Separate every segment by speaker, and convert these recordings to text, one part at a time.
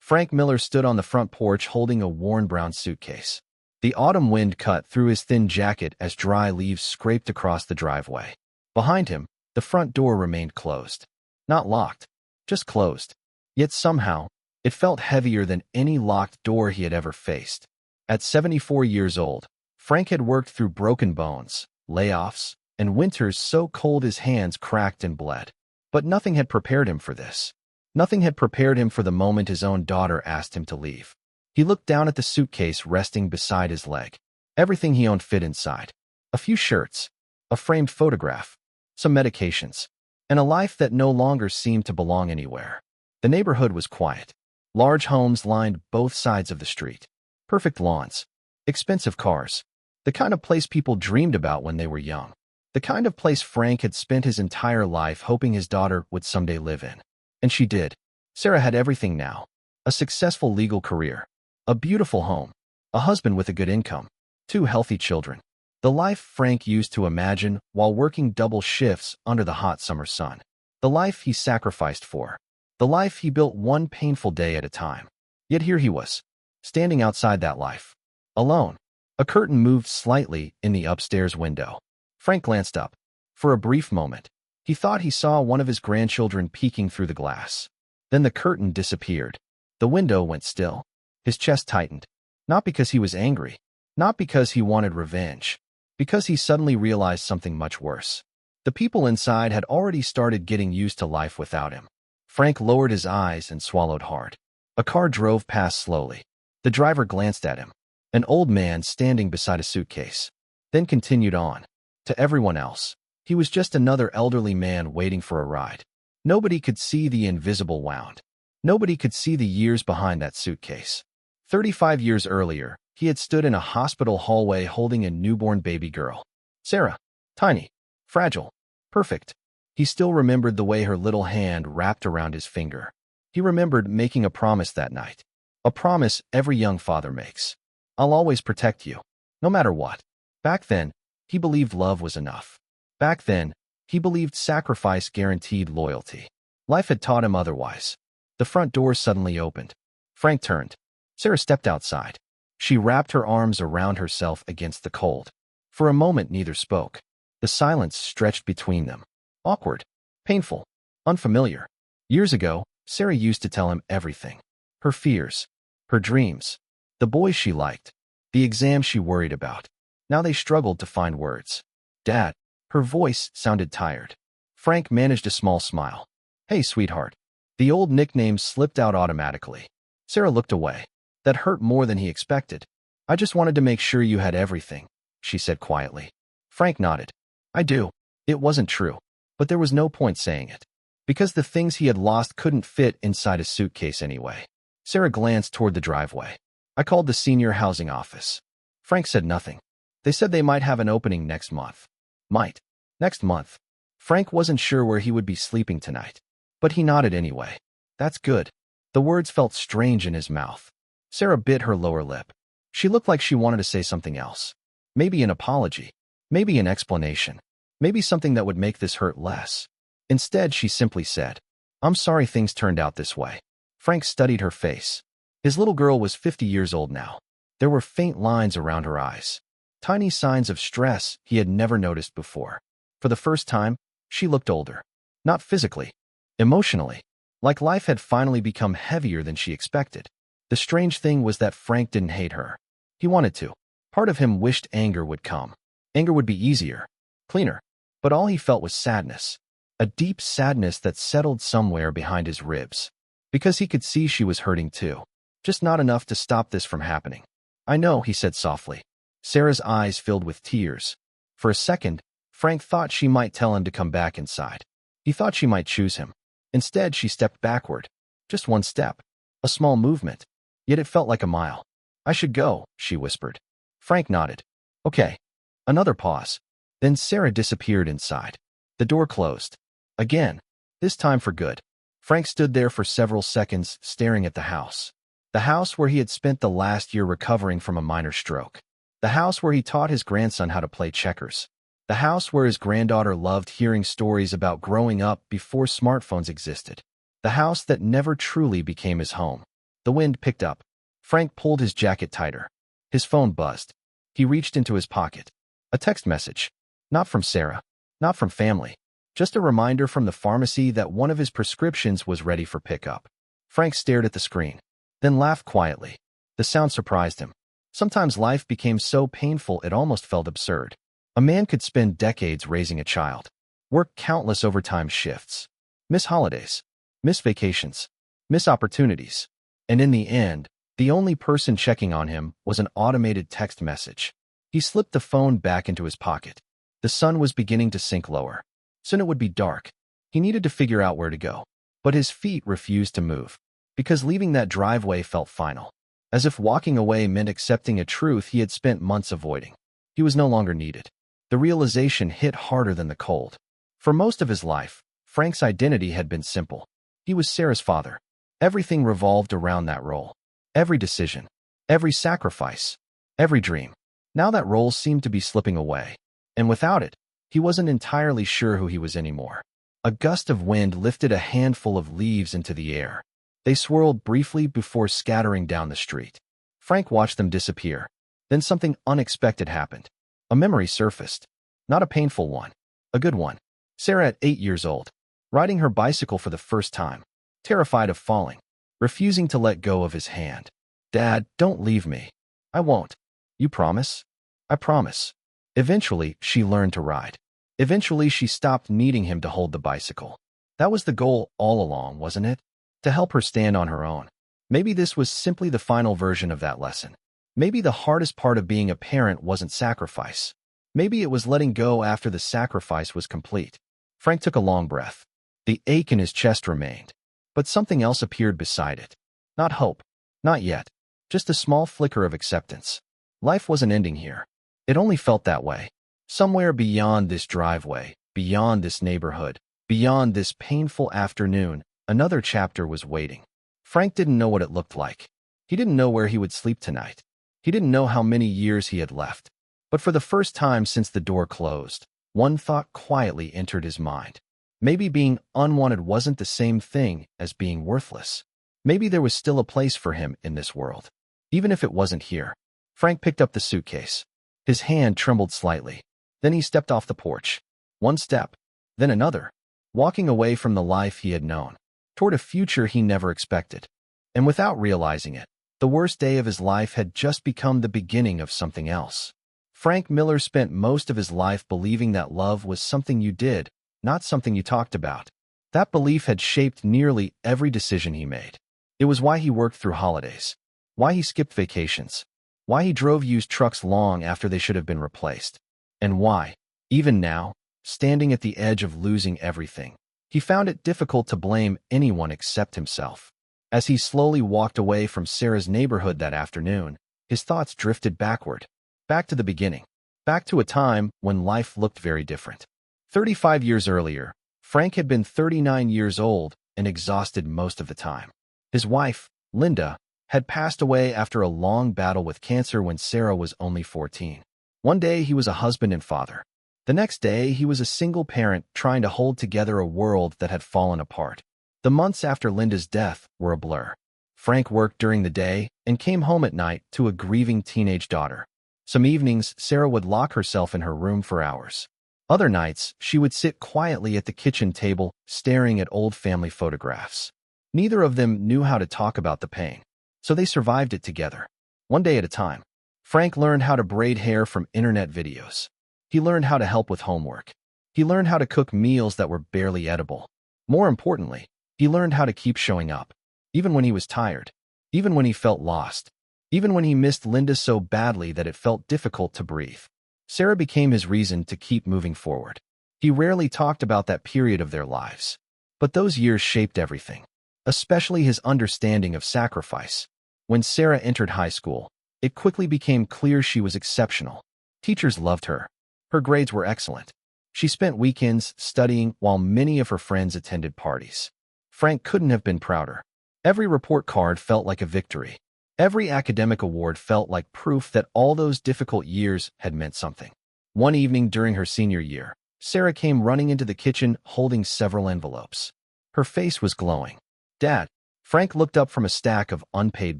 Speaker 1: Frank Miller stood on the front porch holding a worn brown suitcase. The autumn wind cut through his thin jacket as dry leaves scraped across the driveway. Behind him, the front door remained closed. Not locked, just closed. Yet somehow, it felt heavier than any locked door he had ever faced. At 74 years old, Frank had worked through broken bones, layoffs, and winters so cold his hands cracked and bled. But nothing had prepared him for this. Nothing had prepared him for the moment his own daughter asked him to leave. He looked down at the suitcase resting beside his leg. Everything he owned fit inside. A few shirts, a framed photograph, some medications, and a life that no longer seemed to belong anywhere. The neighborhood was quiet. Large homes lined both sides of the street. Perfect lawns, expensive cars, the kind of place people dreamed about when they were young. The kind of place Frank had spent his entire life hoping his daughter would someday live in. And she did. Sarah had everything now. A successful legal career, a beautiful home, a husband with a good income, 2 healthy children. The life Frank used to imagine while working double shifts under the hot summer sun. The life he sacrificed for. The life he built one painful day at a time. Yet here he was, standing outside that life. Alone. A curtain moved slightly in the upstairs window. Frank glanced up. For a brief moment, he thought he saw one of his grandchildren peeking through the glass. Then the curtain disappeared. The window went still. His chest tightened. Not because he was angry. Not because he wanted revenge. Because he suddenly realized something much worse. The people inside had already started getting used to life without him. Frank lowered his eyes and swallowed hard. A car drove past slowly. The driver glanced at him. An old man standing beside a suitcase. Then continued on. To everyone else, he was just another elderly man waiting for a ride. Nobody could see the invisible wound. Nobody could see the years behind that suitcase. 35 years earlier, he had stood in a hospital hallway holding a newborn baby girl. Sarah. Tiny. Fragile. Perfect. He still remembered the way her little hand wrapped around his finger. He remembered making a promise that night. A promise every young father makes. I'll always protect you, no matter what. Back then, he believed love was enough. Back then, he believed sacrifice guaranteed loyalty. Life had taught him otherwise. The front door suddenly opened. Frank turned. Sarah stepped outside. She wrapped her arms around herself against the cold. For a moment, neither spoke. The silence stretched between them. Awkward, painful, unfamiliar. Years ago, Sarah used to tell him everything. Her fears, her dreams, the boys she liked, the exams she worried about. Now they struggled to find words. Dad. Her voice sounded tired. Frank managed a small smile. Hey, sweetheart. The old nickname slipped out automatically. Sarah looked away. That hurt more than he expected. I just wanted to make sure you had everything, she said quietly. Frank nodded. I do. It wasn't true. But there was no point saying it. Because the things he had lost couldn't fit inside a suitcase anyway. Sarah glanced toward the driveway. I called the senior housing office. Frank said nothing. They said they might have an opening next month. Might. Next month. Frank wasn't sure where he would be sleeping tonight. But he nodded anyway. That's good. The words felt strange in his mouth. Sarah bit her lower lip. She looked like she wanted to say something else. Maybe an apology. Maybe an explanation. Maybe something that would make this hurt less. Instead, she simply said, I'm sorry things turned out this way. Frank studied her face. His little girl was 50 years old now. There were faint lines around her eyes. Tiny signs of stress he had never noticed before. For the first time, she looked older. Not physically. Emotionally. Like life had finally become heavier than she expected. The strange thing was that Frank didn't hate her. He wanted to. Part of him wished anger would come. Anger would be easier. Cleaner. But all he felt was sadness. A deep sadness that settled somewhere behind his ribs. Because he could see she was hurting too. Just not enough to stop this from happening. I know, he said softly. Sarah's eyes filled with tears. For a second, Frank thought she might tell him to come back inside. He thought she might choose him. Instead, she stepped backward. Just one step. A small movement. Yet it felt like a mile. I should go, she whispered. Frank nodded. Okay. Another pause. Then Sarah disappeared inside. The door closed. Again. This time for good. Frank stood there for several seconds, staring at the house. The house where he had spent the last year recovering from a minor stroke. The house where he taught his grandson how to play checkers. The house where his granddaughter loved hearing stories about growing up before smartphones existed. The house that never truly became his home. The wind picked up. Frank pulled his jacket tighter. His phone buzzed. He reached into his pocket. A text message. Not from Sarah. Not from family. Just a reminder from the pharmacy that one of his prescriptions was ready for pickup. Frank stared at the screen, then laughed quietly. The sound surprised him. Sometimes life became so painful it almost felt absurd. A man could spend decades raising a child, work countless overtime shifts, miss holidays, miss vacations, miss opportunities, and in the end, the only person checking on him was an automated text message. He slipped the phone back into his pocket. The sun was beginning to sink lower. Soon it would be dark. He needed to figure out where to go. But his feet refused to move, because leaving that driveway felt final, as if walking away meant accepting a truth he had spent months avoiding. He was no longer needed. The realization hit harder than the cold. For most of his life, Frank's identity had been simple. He was Sarah's father. Everything revolved around that role. Every decision, every sacrifice, every dream. Now that role seemed to be slipping away, and without it, he wasn't entirely sure who he was anymore. A gust of wind lifted a handful of leaves into the air. They swirled briefly before scattering down the street. Frank watched them disappear. Then something unexpected happened. A memory surfaced. Not a painful one. A good one. Sarah at 8 years old, riding her bicycle for the first time, terrified of falling, refusing to let go of his hand. "Dad, don't leave me." "I won't." "You promise?" "I promise." Eventually, she learned to ride. Eventually, she stopped needing him to hold the bicycle. That was the goal all along, wasn't it? To help her stand on her own. Maybe this was simply the final version of that lesson. Maybe the hardest part of being a parent wasn't sacrifice. Maybe it was letting go after the sacrifice was complete. Frank took a long breath. The ache in his chest remained, but something else appeared beside it. Not hope. Not yet. Just a small flicker of acceptance. Life wasn't ending here. It only felt that way. Somewhere beyond this driveway, beyond this neighborhood, beyond this painful afternoon, another chapter was waiting. Frank didn't know what it looked like. He didn't know where he would sleep tonight. He didn't know how many years he had left. But for the first time since the door closed, one thought quietly entered his mind. Maybe being unwanted wasn't the same thing as being worthless. Maybe there was still a place for him in this world, even if it wasn't here. Frank picked up the suitcase. His hand trembled slightly. Then he stepped off the porch. One step, then another, walking away from the life he had known, toward a future he never expected. And without realizing it, the worst day of his life had just become the beginning of something else. Frank Miller spent most of his life believing that love was something you did, not something you talked about. That belief had shaped nearly every decision he made. It was why he worked through holidays, why he skipped vacations, why he drove used trucks long after they should have been replaced, and why, even now, standing at the edge of losing everything, he found it difficult to blame anyone except himself. As he slowly walked away from Sarah's neighborhood that afternoon, his thoughts drifted backward, back to the beginning, back to a time when life looked very different. 35 years earlier, Frank had been 39 years old and exhausted most of the time. His wife, Linda, had passed away after a long battle with cancer when Sarah was only 14. One day he was a husband and father. The next day he was a single parent trying to hold together a world that had fallen apart. The months after Linda's death were a blur. Frank worked during the day and came home at night to a grieving teenage daughter. Some evenings, Sarah would lock herself in her room for hours. Other nights, she would sit quietly at the kitchen table, staring at old family photographs. Neither of them knew how to talk about the pain, so they survived it together, one day at a time. Frank learned how to braid hair from internet videos. He learned how to help with homework. He learned how to cook meals that were barely edible. More importantly, he learned how to keep showing up, even when he was tired, even when he felt lost, even when he missed Linda so badly that it felt difficult to breathe. Sarah became his reason to keep moving forward. He rarely talked about that period of their lives, but those years shaped everything, especially his understanding of sacrifice. When Sarah entered high school, it quickly became clear she was exceptional. Teachers loved her. Her grades were excellent. She spent weekends studying while many of her friends attended parties. Frank couldn't have been prouder. Every report card felt like a victory. Every academic award felt like proof that all those difficult years had meant something. One evening during her senior year, Sarah came running into the kitchen holding several envelopes. Her face was glowing. "Dad," Frank looked up from a stack of unpaid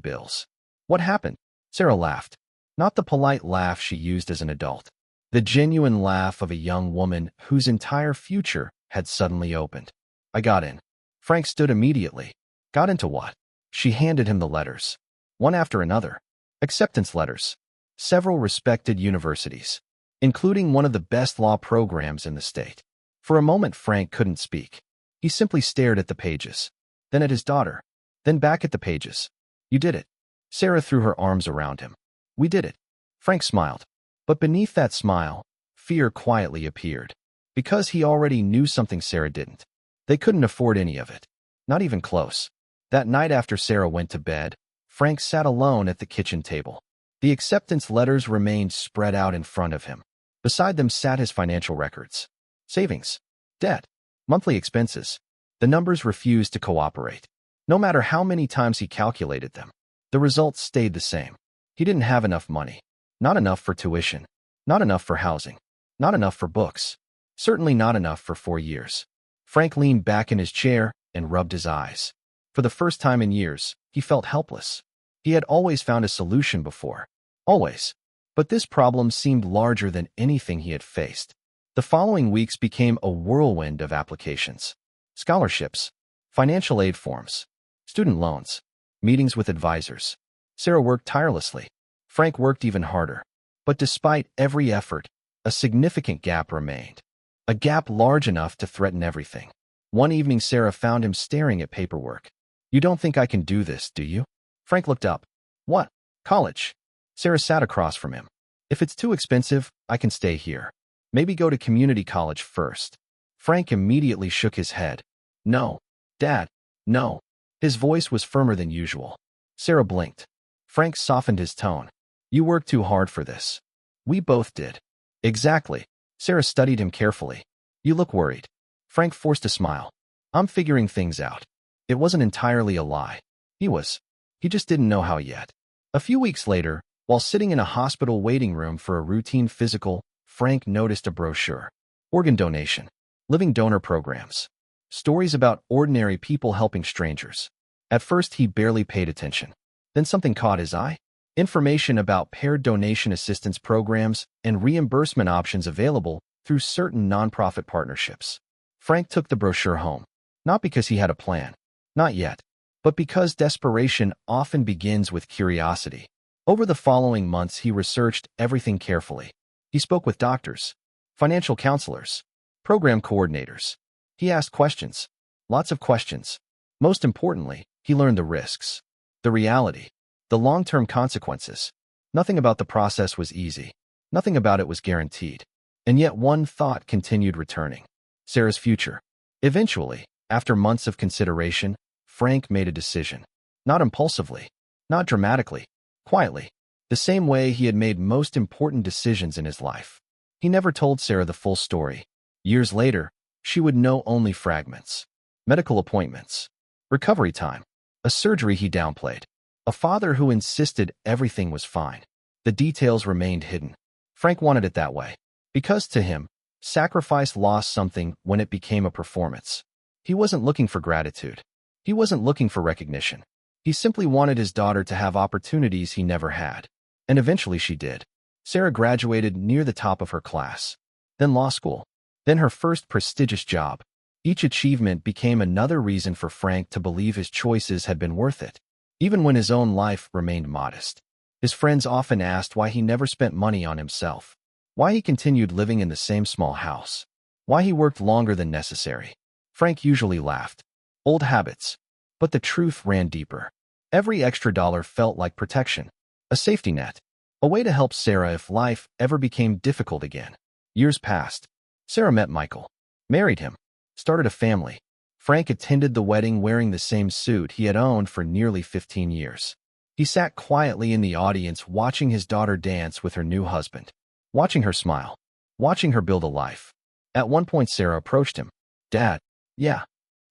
Speaker 1: bills. What happened? Sarah laughed. Not the polite laugh she used as an adult. The genuine laugh of a young woman whose entire future had suddenly opened. I got in. Frank stood immediately. Got into what? She handed him the letters. One after another. Acceptance letters. Several respected universities, including one of the best law programs in the state. For a moment, Frank couldn't speak. He simply stared at the pages, then at his daughter, then back at the pages. You did it. Sarah threw her arms around him. We did it. Frank smiled. But beneath that smile, fear quietly appeared. Because he already knew something Sarah didn't. They couldn't afford any of it. Not even close. That night after Sarah went to bed, Frank sat alone at the kitchen table. The acceptance letters remained spread out in front of him. Beside them sat his financial records. Savings. Debt. Monthly expenses. The numbers refused to cooperate. No matter how many times he calculated them, the results stayed the same. He didn't have enough money. Not enough for tuition. Not enough for housing. Not enough for books. Certainly not enough for 4 years. Frank leaned back in his chair and rubbed his eyes. For the first time in years, he felt helpless. He had always found a solution before. Always. But this problem seemed larger than anything he had faced. The following weeks became a whirlwind of applications. Scholarships. Financial aid forms. Student loans. Meetings with advisors. Sarah worked tirelessly. Frank worked even harder. But despite every effort, a significant gap remained. A gap large enough to threaten everything. One evening, Sarah found him staring at paperwork. You don't think I can do this, do you? Frank looked up. What? College. Sarah sat across from him. If it's too expensive, I can stay here. Maybe go to community college first. Frank immediately shook his head. No. Dad. No. His voice was firmer than usual. Sarah blinked. Frank softened his tone. You worked too hard for this. We both did. Exactly. Sarah studied him carefully. You look worried. Frank forced a smile. I'm figuring things out. It wasn't entirely a lie. He was. He just didn't know how yet. A few weeks later, while sitting in a hospital waiting room for a routine physical, Frank noticed a brochure. Organ donation. Living donor programs. Stories about ordinary people helping strangers. At first, he barely paid attention. Then something caught his eye. Information about paired donation assistance programs and reimbursement options available through certain nonprofit partnerships. Frank took the brochure home. Not because he had a plan. Not yet. But because desperation often begins with curiosity. Over the following months, he researched everything carefully. He spoke with doctors, financial counselors, program coordinators. He asked questions. Lots of questions. Most importantly, he learned the risks, the reality, the long-term consequences. Nothing about the process was easy. Nothing about it was guaranteed. And yet one thought continued returning. Sarah's future. Eventually, after months of consideration, Frank made a decision. Not impulsively. Not dramatically. Quietly. The same way he had made most important decisions in his life. He never told Sarah the full story. Years later, she would know only fragments. Medical appointments. Recovery time. A surgery he downplayed. A father who insisted everything was fine. The details remained hidden. Frank wanted it that way. Because to him, sacrifice lost something when it became a performance. He wasn't looking for gratitude. He wasn't looking for recognition. He simply wanted his daughter to have opportunities he never had. And eventually she did. Sarah graduated near the top of her class. Then law school. Then her first prestigious job. Each achievement became another reason for Frank to believe his choices had been worth it. Even when his own life remained modest. His friends often asked why he never spent money on himself. Why he continued living in the same small house. Why he worked longer than necessary. Frank usually laughed. Old habits. But the truth ran deeper. Every extra dollar felt like protection. A safety net. A way to help Sarah if life ever became difficult again. Years passed. Sarah met Michael. Married him. Started a family. Frank attended the wedding wearing the same suit he had owned for nearly 15 years. He sat quietly in the audience watching his daughter dance with her new husband. Watching her smile. Watching her build a life. At one point, Sarah approached him. Dad. Yeah.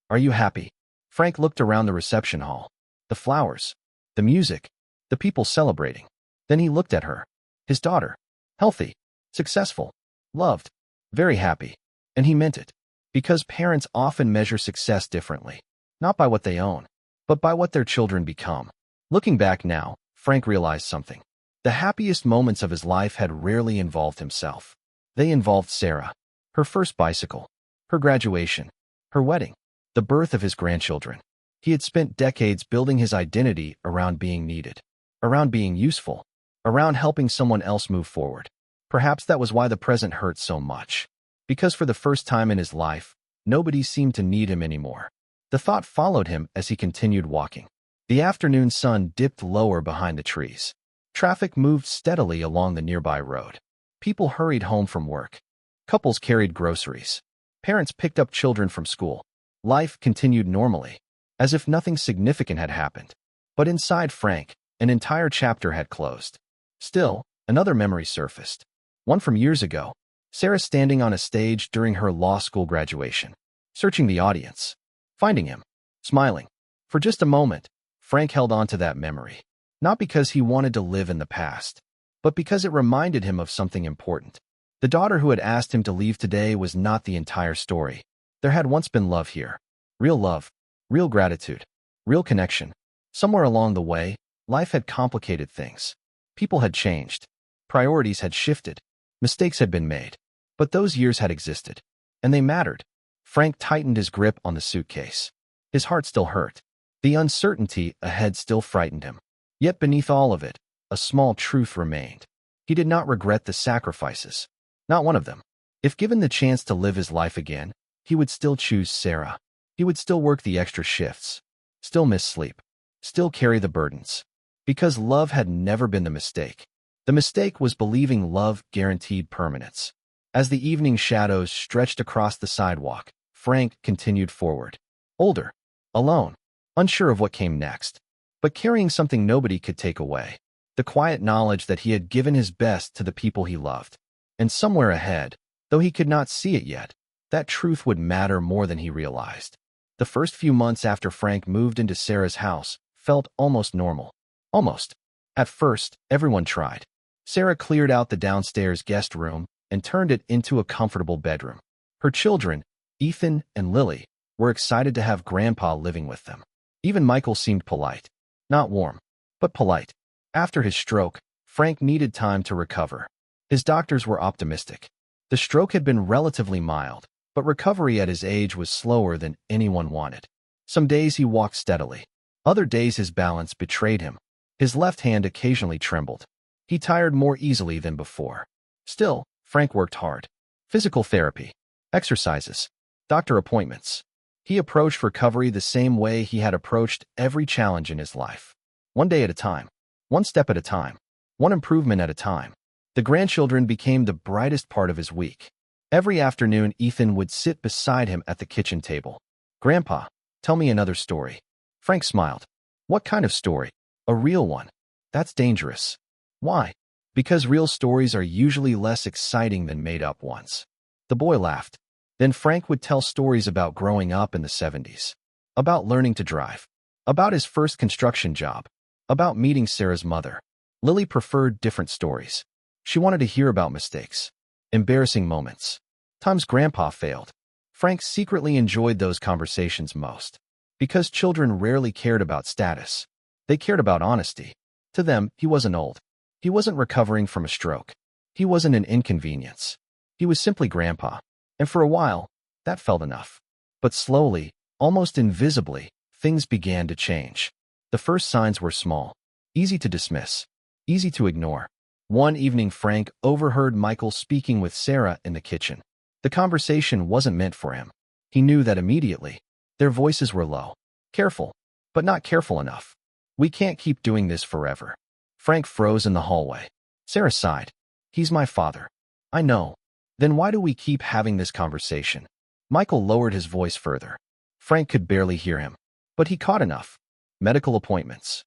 Speaker 1: Are you happy? Frank looked around the reception hall. The flowers. The music. The people celebrating. Then he looked at her. His daughter. Healthy. Successful. Loved. Very happy. And he meant it. Because parents often measure success differently. Not by what they own, but by what their children become. Looking back now, Frank realized something. The happiest moments of his life had rarely involved himself. They involved Sarah, her first bicycle, her graduation, her wedding, the birth of his grandchildren. He had spent decades building his identity around being needed, around being useful, around helping someone else move forward. Perhaps that was why the present hurt so much. Because for the first time in his life, nobody seemed to need him anymore. The thought followed him as he continued walking. The afternoon sun dipped lower behind the trees. Traffic moved steadily along the nearby road. People hurried home from work. Couples carried groceries. Parents picked up children from school. Life continued normally, as if nothing significant had happened. But inside Frank, an entire chapter had closed. Still, another memory surfaced. One from years ago, Sarah standing on a stage during her law school graduation, searching the audience, finding him, smiling. For just a moment, Frank held on to that memory, not because he wanted to live in the past, but because it reminded him of something important. The daughter who had asked him to leave today was not the entire story. There had once been love here. Love, real gratitude, real connection. Somewhere along the way, life had complicated things. People had changed. Priorities had shifted. Mistakes had been made. But those years had existed, and they mattered. Frank tightened his grip on the suitcase. His heart still hurt. The uncertainty ahead still frightened him. Yet beneath all of it, a small truth remained. He did not regret the sacrifices. Not one of them. If given the chance to live his life again, he would still choose Sarah. He would still work the extra shifts, still miss sleep, still carry the burdens. Because love had never been the mistake. The mistake was believing love guaranteed permanence. As the evening shadows stretched across the sidewalk, Frank continued forward. Older, alone, unsure of what came next, but carrying something nobody could take away. The quiet knowledge that he had given his best to the people he loved. And somewhere ahead, though he could not see it yet, that truth would matter more than he realized. The first few months after Frank moved into Sarah's house felt almost normal. Almost. At first, everyone tried. Sarah cleared out the downstairs guest room and turned it into a comfortable bedroom. Her children, Ethan and Lily, were excited to have Grandpa living with them. Even Michael seemed polite. Not warm, but polite. After his stroke, Frank needed time to recover. His doctors were optimistic. The stroke had been relatively mild, but recovery at his age was slower than anyone wanted. Some days he walked steadily. Other days his balance betrayed him. His left hand occasionally trembled. He tired more easily than before. Still, Frank worked hard. Physical therapy, exercises, doctor appointments. He approached recovery the same way he had approached every challenge in his life. One day at a time, one step at a time, one improvement at a time. The grandchildren became the brightest part of his week. Every afternoon, Ethan would sit beside him at the kitchen table. "Grandpa, tell me another story." Frank smiled. "What kind of story?" "A real one." "That's dangerous." "Why?" "Because real stories are usually less exciting than made-up ones." The boy laughed. Then Frank would tell stories about growing up in the 70s, about learning to drive, about his first construction job, about meeting Sarah's mother. Lily preferred different stories. She wanted to hear about mistakes, embarrassing moments, times Grandpa failed. Frank secretly enjoyed those conversations most. Because children rarely cared about status. They cared about honesty. To them, he wasn't old. He wasn't recovering from a stroke. He wasn't an inconvenience. He was simply Grandpa. And for a while, that felt enough. But slowly, almost invisibly, things began to change. The first signs were small, easy to dismiss, easy to ignore. One evening, Frank overheard Michael speaking with Sarah in the kitchen. The conversation wasn't meant for him. He knew that immediately. Their voices were low. Careful, but not careful enough. "We can't keep doing this forever." Frank froze in the hallway. Sarah sighed. "He's my father." "I know. Then why do we keep having this conversation?" Michael lowered his voice further. Frank could barely hear him, but he caught enough. Medical appointments,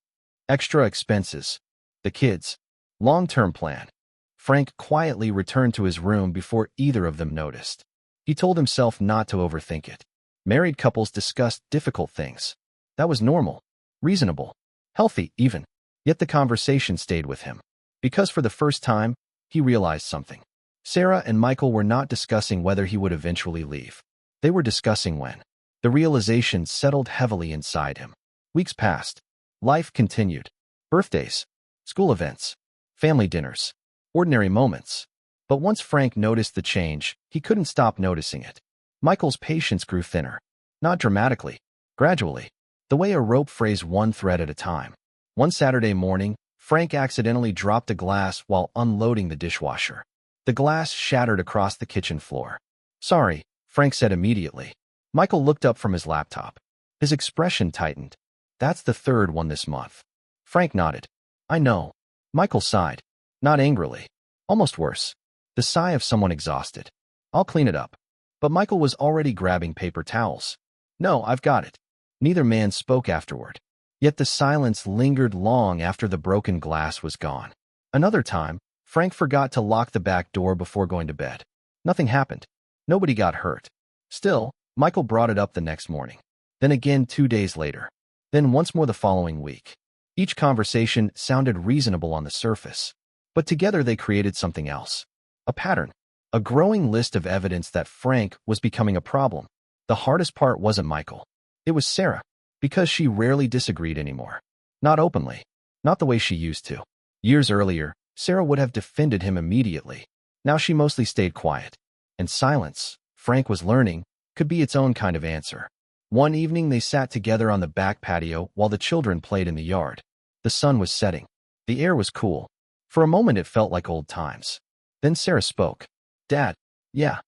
Speaker 1: extra expenses, the kids, long-term plan. Frank quietly returned to his room before either of them noticed. He told himself not to overthink it. Married couples discussed difficult things. That was normal, reasonable, healthy even. Yet the conversation stayed with him. Because for the first time, he realized something. Sarah and Michael were not discussing whether he would eventually leave. They were discussing when. The realization settled heavily inside him. Weeks passed. Life continued. Birthdays, school events, family dinners, ordinary moments. But once Frank noticed the change, he couldn't stop noticing it. Michael's patience grew thinner. Not dramatically, gradually, the way a rope frays one thread at a time. One Saturday morning, Frank accidentally dropped a glass while unloading the dishwasher. The glass shattered across the kitchen floor. "Sorry," Frank said immediately. Michael looked up from his laptop. His expression tightened. "That's the third one this month." Frank nodded. "I know." Michael sighed. Not angrily. Almost worse. The sigh of someone exhausted. "I'll clean it up." But Michael was already grabbing paper towels. "No, I've got it." Neither man spoke afterward. Yet the silence lingered long after the broken glass was gone. Another time, Frank forgot to lock the back door before going to bed. Nothing happened. Nobody got hurt. Still, Michael brought it up the next morning. Then again 2 days later. Then once more the following week. Each conversation sounded reasonable on the surface. But together they created something else. A pattern. A growing list of evidence that Frank was becoming a problem. The hardest part wasn't Michael. It was Sarah. Because she rarely disagreed anymore. Not openly. Not the way she used to. Years earlier, Sarah would have defended him immediately. Now she mostly stayed quiet. And silence, Frank was learning, could be its own kind of answer. One evening they sat together on the back patio while the children played in the yard. The sun was setting. The air was cool. For a moment it felt like old times. Then Sarah spoke. "Dad, yeah.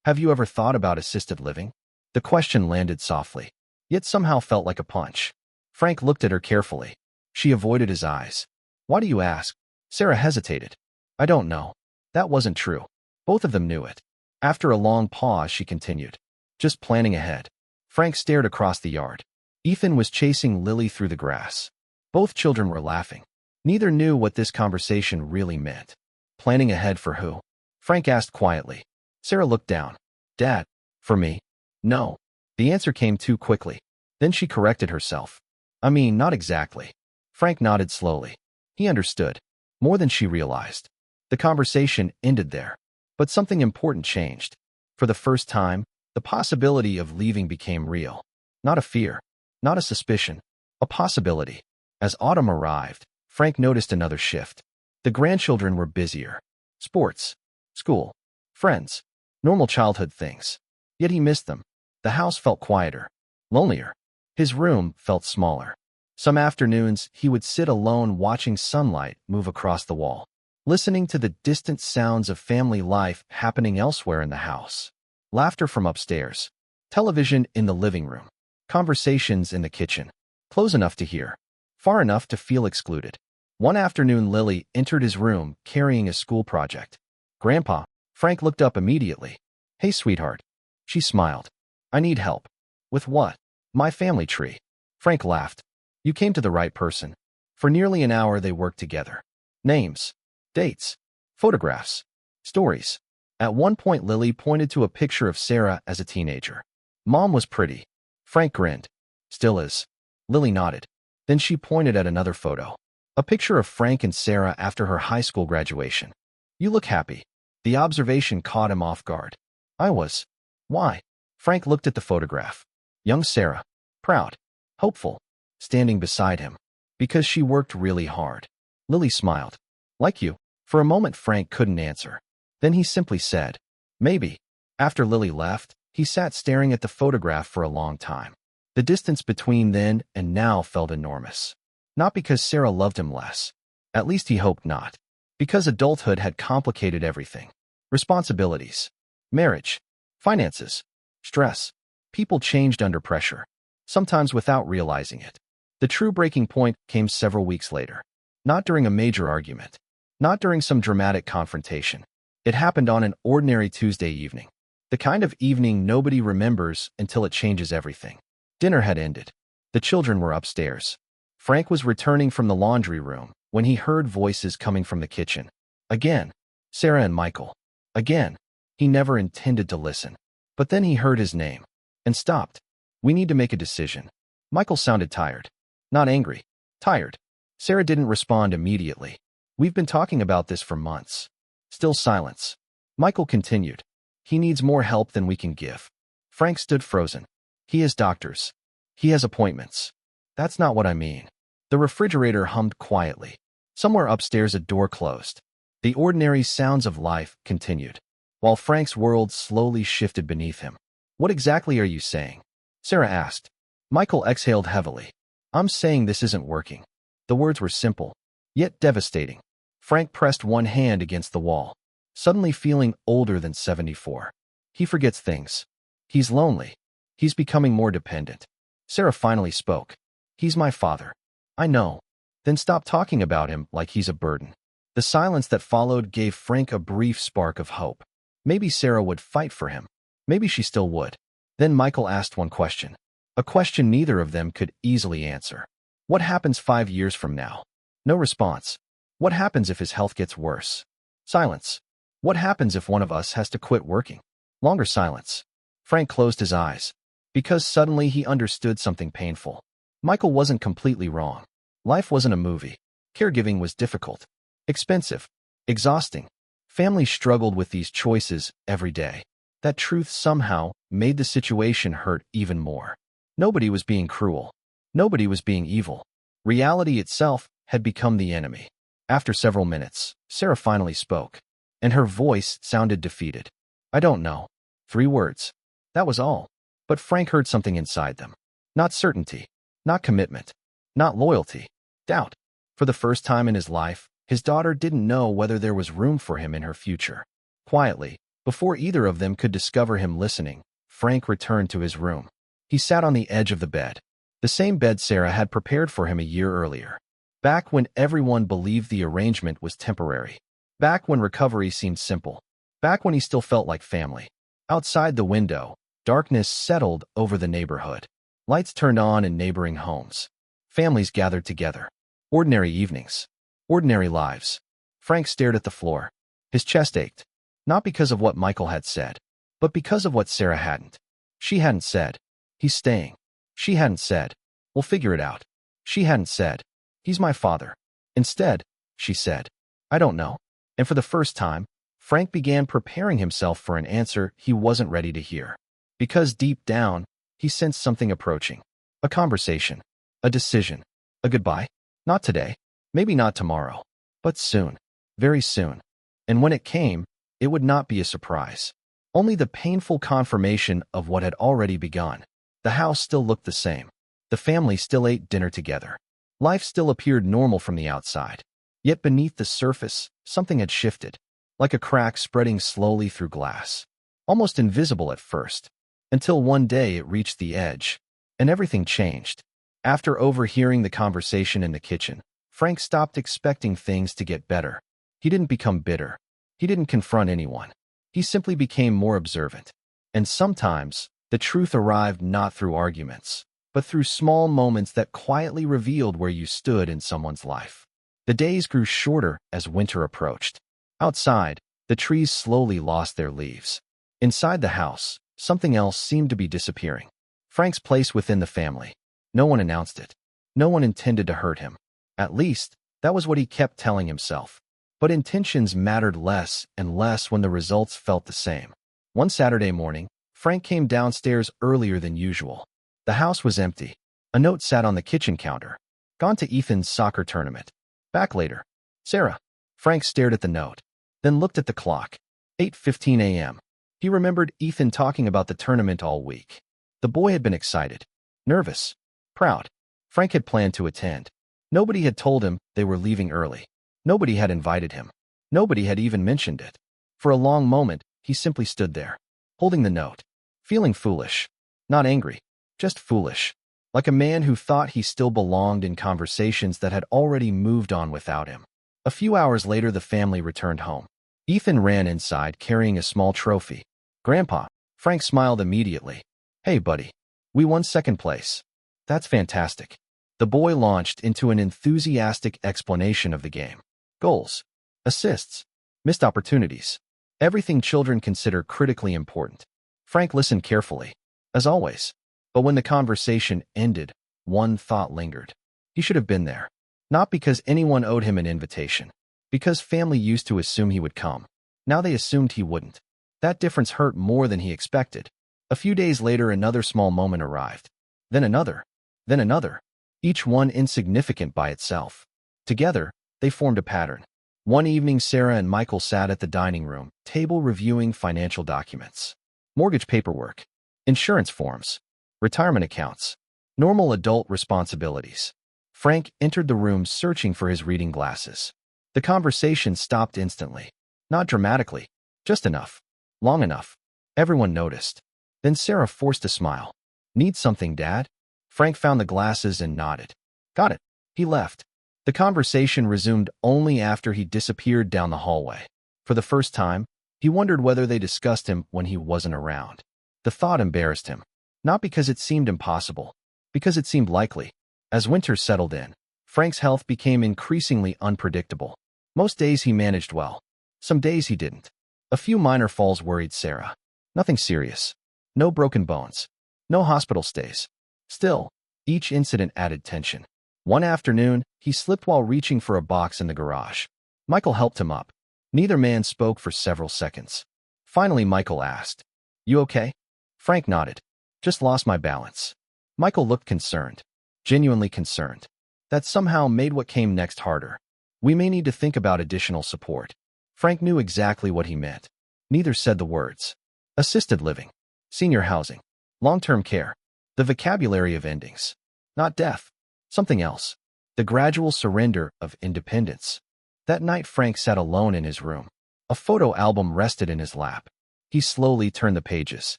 Speaker 1: Have you ever thought about assisted living?" The question landed softly, yet somehow felt like a punch. Frank looked at her carefully. She avoided his eyes. "Why do you ask?" Sarah hesitated. "I don't know." That wasn't true. Both of them knew it. After a long pause, she continued. "Just planning ahead." Frank stared across the yard. Ethan was chasing Lily through the grass. Both children were laughing. Neither knew what this conversation really meant. Planning ahead for who? Frank asked quietly. Sarah looked down. "Dad, for me?" "No." The answer came too quickly. Then she corrected herself. "I mean, not exactly." Frank nodded slowly. He understood. More than she realized. The conversation ended there. But something important changed. For the first time, the possibility of leaving became real. Not a fear. Not a suspicion. A possibility. As autumn arrived, Frank noticed another shift. The grandchildren were busier. Sports. School. Friends. Normal childhood things. Yet he missed them. The house felt quieter. Lonelier. His room felt smaller. Some afternoons, he would sit alone watching sunlight move across the wall, listening to the distant sounds of family life happening elsewhere in the house. Laughter from upstairs. Television in the living room. Conversations in the kitchen. Close enough to hear. Far enough to feel excluded. One afternoon, Lily entered his room carrying a school project. "Grandpa." Frank looked up immediately. "Hey, sweetheart." She smiled. "I need help." "With what?" "My family tree." Frank laughed. "You came to the right person." For nearly an hour they worked together. Names. Dates. Photographs. Stories. At one point Lily pointed to a picture of Sarah as a teenager. "Mom was pretty." Frank grinned. "Still is." Lily nodded. Then she pointed at another photo. A picture of Frank and Sarah after her high school graduation. "You look happy." The observation caught him off guard. "I was." "Why?" Frank looked at the photograph. Young Sarah. Proud. Hopeful. Standing beside him. "Because she worked really hard." Lily smiled. "Like you." For a moment Frank couldn't answer. Then he simply said, "Maybe." After Lily left, he sat staring at the photograph for a long time. The distance between then and now felt enormous. Not because Sarah loved him less. At least he hoped not. Because adulthood had complicated everything. Responsibilities. Marriage. Finances. Stress. People changed under pressure. Sometimes without realizing it. The true breaking point came several weeks later. Not during a major argument. Not during some dramatic confrontation. It happened on an ordinary Tuesday evening. The kind of evening nobody remembers until it changes everything. Dinner had ended. The children were upstairs. Frank was returning from the laundry room when he heard voices coming from the kitchen. Again. Sarah and Michael. Again. He never intended to listen. But then he heard his name. And stopped. "We need to make a decision." Michael sounded tired. Not angry. Tired. Sarah didn't respond immediately. "We've been talking about this for months." Still silence. Michael continued. "He needs more help than we can give." Frank stood frozen. "He has doctors. He has appointments. That's not what I mean. The refrigerator hummed quietly. Somewhere upstairs a door closed. The ordinary sounds of life continued, while Frank's world slowly shifted beneath him. What exactly are you saying? Sarah asked. Michael exhaled heavily. I'm saying this isn't working. The words were simple, yet devastating. Frank pressed one hand against the wall, suddenly feeling older than 74. He forgets things. He's lonely. He's becoming more dependent. Sarah finally spoke. He's my father. I know. Then stop talking about him like he's a burden. The silence that followed gave Frank a brief spark of hope. Maybe Sarah would fight for him. Maybe she still would. Then Michael asked one question. A question neither of them could easily answer. What happens 5 years from now? No response. What happens if his health gets worse? Silence. What happens if one of us has to quit working? Longer silence. Frank closed his eyes, because suddenly he understood something painful. Michael wasn't completely wrong. Life wasn't a movie. Caregiving was difficult, expensive, exhausting. Families struggled with these choices every day. That truth somehow made the situation hurt even more. Nobody was being cruel. Nobody was being evil. Reality itself had become the enemy. After several minutes, Sarah finally spoke, and her voice sounded defeated. I don't know. 3 words. That was all. But Frank heard something inside them. Not certainty. Not commitment. Not loyalty. Doubt. For the first time in his life, his daughter didn't know whether there was room for him in her future. Quietly, before either of them could discover him listening, Frank returned to his room. He sat on the edge of the bed, the same bed Sarah had prepared for him a year earlier. Back when everyone believed the arrangement was temporary. Back when recovery seemed simple. Back when he still felt like family. Outside the window, darkness settled over the neighborhood. Lights turned on in neighboring homes. Families gathered together. Ordinary evenings. Ordinary lives. Frank stared at the floor. His chest ached. Not because of what Michael had said, but because of what Sarah hadn't. She hadn't said, he's staying. She hadn't said, we'll figure it out. She hadn't said, he's my father. Instead, she said, I don't know. And for the first time, Frank began preparing himself for an answer he wasn't ready to hear. Because deep down, he sensed something approaching. A conversation. A decision. A goodbye. Not today. Maybe not tomorrow. But soon. Very soon. And when it came, it would not be a surprise. Only the painful confirmation of what had already begun. The house still looked the same. The family still ate dinner together. Life still appeared normal from the outside. Yet beneath the surface, something had shifted. Like a crack spreading slowly through glass. Almost invisible at first. Until one day it reached the edge. And everything changed. After overhearing the conversation in the kitchen, Frank stopped expecting things to get better. He didn't become bitter. He didn't confront anyone. He simply became more observant. And sometimes, the truth arrived not through arguments, but through small moments that quietly revealed where you stood in someone's life. The days grew shorter as winter approached. Outside, the trees slowly lost their leaves. Inside the house, something else seemed to be disappearing. Frank's place within the family. No one announced it. No one intended to hurt him. At least, that was what he kept telling himself. But intentions mattered less and less when the results felt the same. One Saturday morning, Frank came downstairs earlier than usual. The house was empty. A note sat on the kitchen counter. Gone to Ethan's soccer tournament. Back later. Sarah. Frank stared at the note, then looked at the clock. 8:15 a.m. He remembered Ethan talking about the tournament all week. The boy had been excited, nervous, proud. Frank had planned to attend. Nobody had told him they were leaving early. Nobody had invited him. Nobody had even mentioned it. For a long moment, he simply stood there, holding the note, feeling foolish. Not angry, just foolish. Like a man who thought he still belonged in conversations that had already moved on without him. A few hours later, the family returned home. Ethan ran inside carrying a small trophy. Grandpa. Frank smiled immediately. Hey, buddy. We won second place. That's fantastic. The boy launched into an enthusiastic explanation of the game. Goals, assists, missed opportunities. Everything children consider critically important. Frank listened carefully, as always. But when the conversation ended, one thought lingered. He should have been there. Not because anyone owed him an invitation. Because family used to assume he would come. Now they assumed he wouldn't. That difference hurt more than he expected. A few days later, another small moment arrived. Then another. Then another. each one insignificant by itself. Together, they formed a pattern. One evening, Sarah and Michael sat at the dining room table reviewing financial documents. Mortgage paperwork, insurance forms, retirement accounts, normal adult responsibilities. Frank entered the room searching for his reading glasses. The conversation stopped instantly. Not dramatically, just enough. Long enough. Everyone noticed. Then Sarah forced a smile. Need something, Dad? Frank found the glasses and nodded. Got it. He left. The conversation resumed only after he disappeared down the hallway. For the first time, he wondered whether they discussed him when he wasn't around. The thought embarrassed him. Not because it seemed impossible, because it seemed likely. As winter settled in, Frank's health became increasingly unpredictable. Most days he managed well. Some days he didn't. A few minor falls worried Sarah. Nothing serious. No broken bones. No hospital stays. Still, each incident added tension. One afternoon, he slipped while reaching for a box in the garage. Michael helped him up. Neither man spoke for several seconds. Finally, Michael asked, "You okay?" Frank nodded. "Just lost my balance." Michael looked concerned. Genuinely concerned. That somehow made what came next harder. "We may need to think about additional support." Frank knew exactly what he meant. Neither said the words. Assisted living. Senior housing. Long-term care. The vocabulary of endings. Not death. Something else. The gradual surrender of independence. That night Frank sat alone in his room. A photo album rested in his lap. He slowly turned the pages.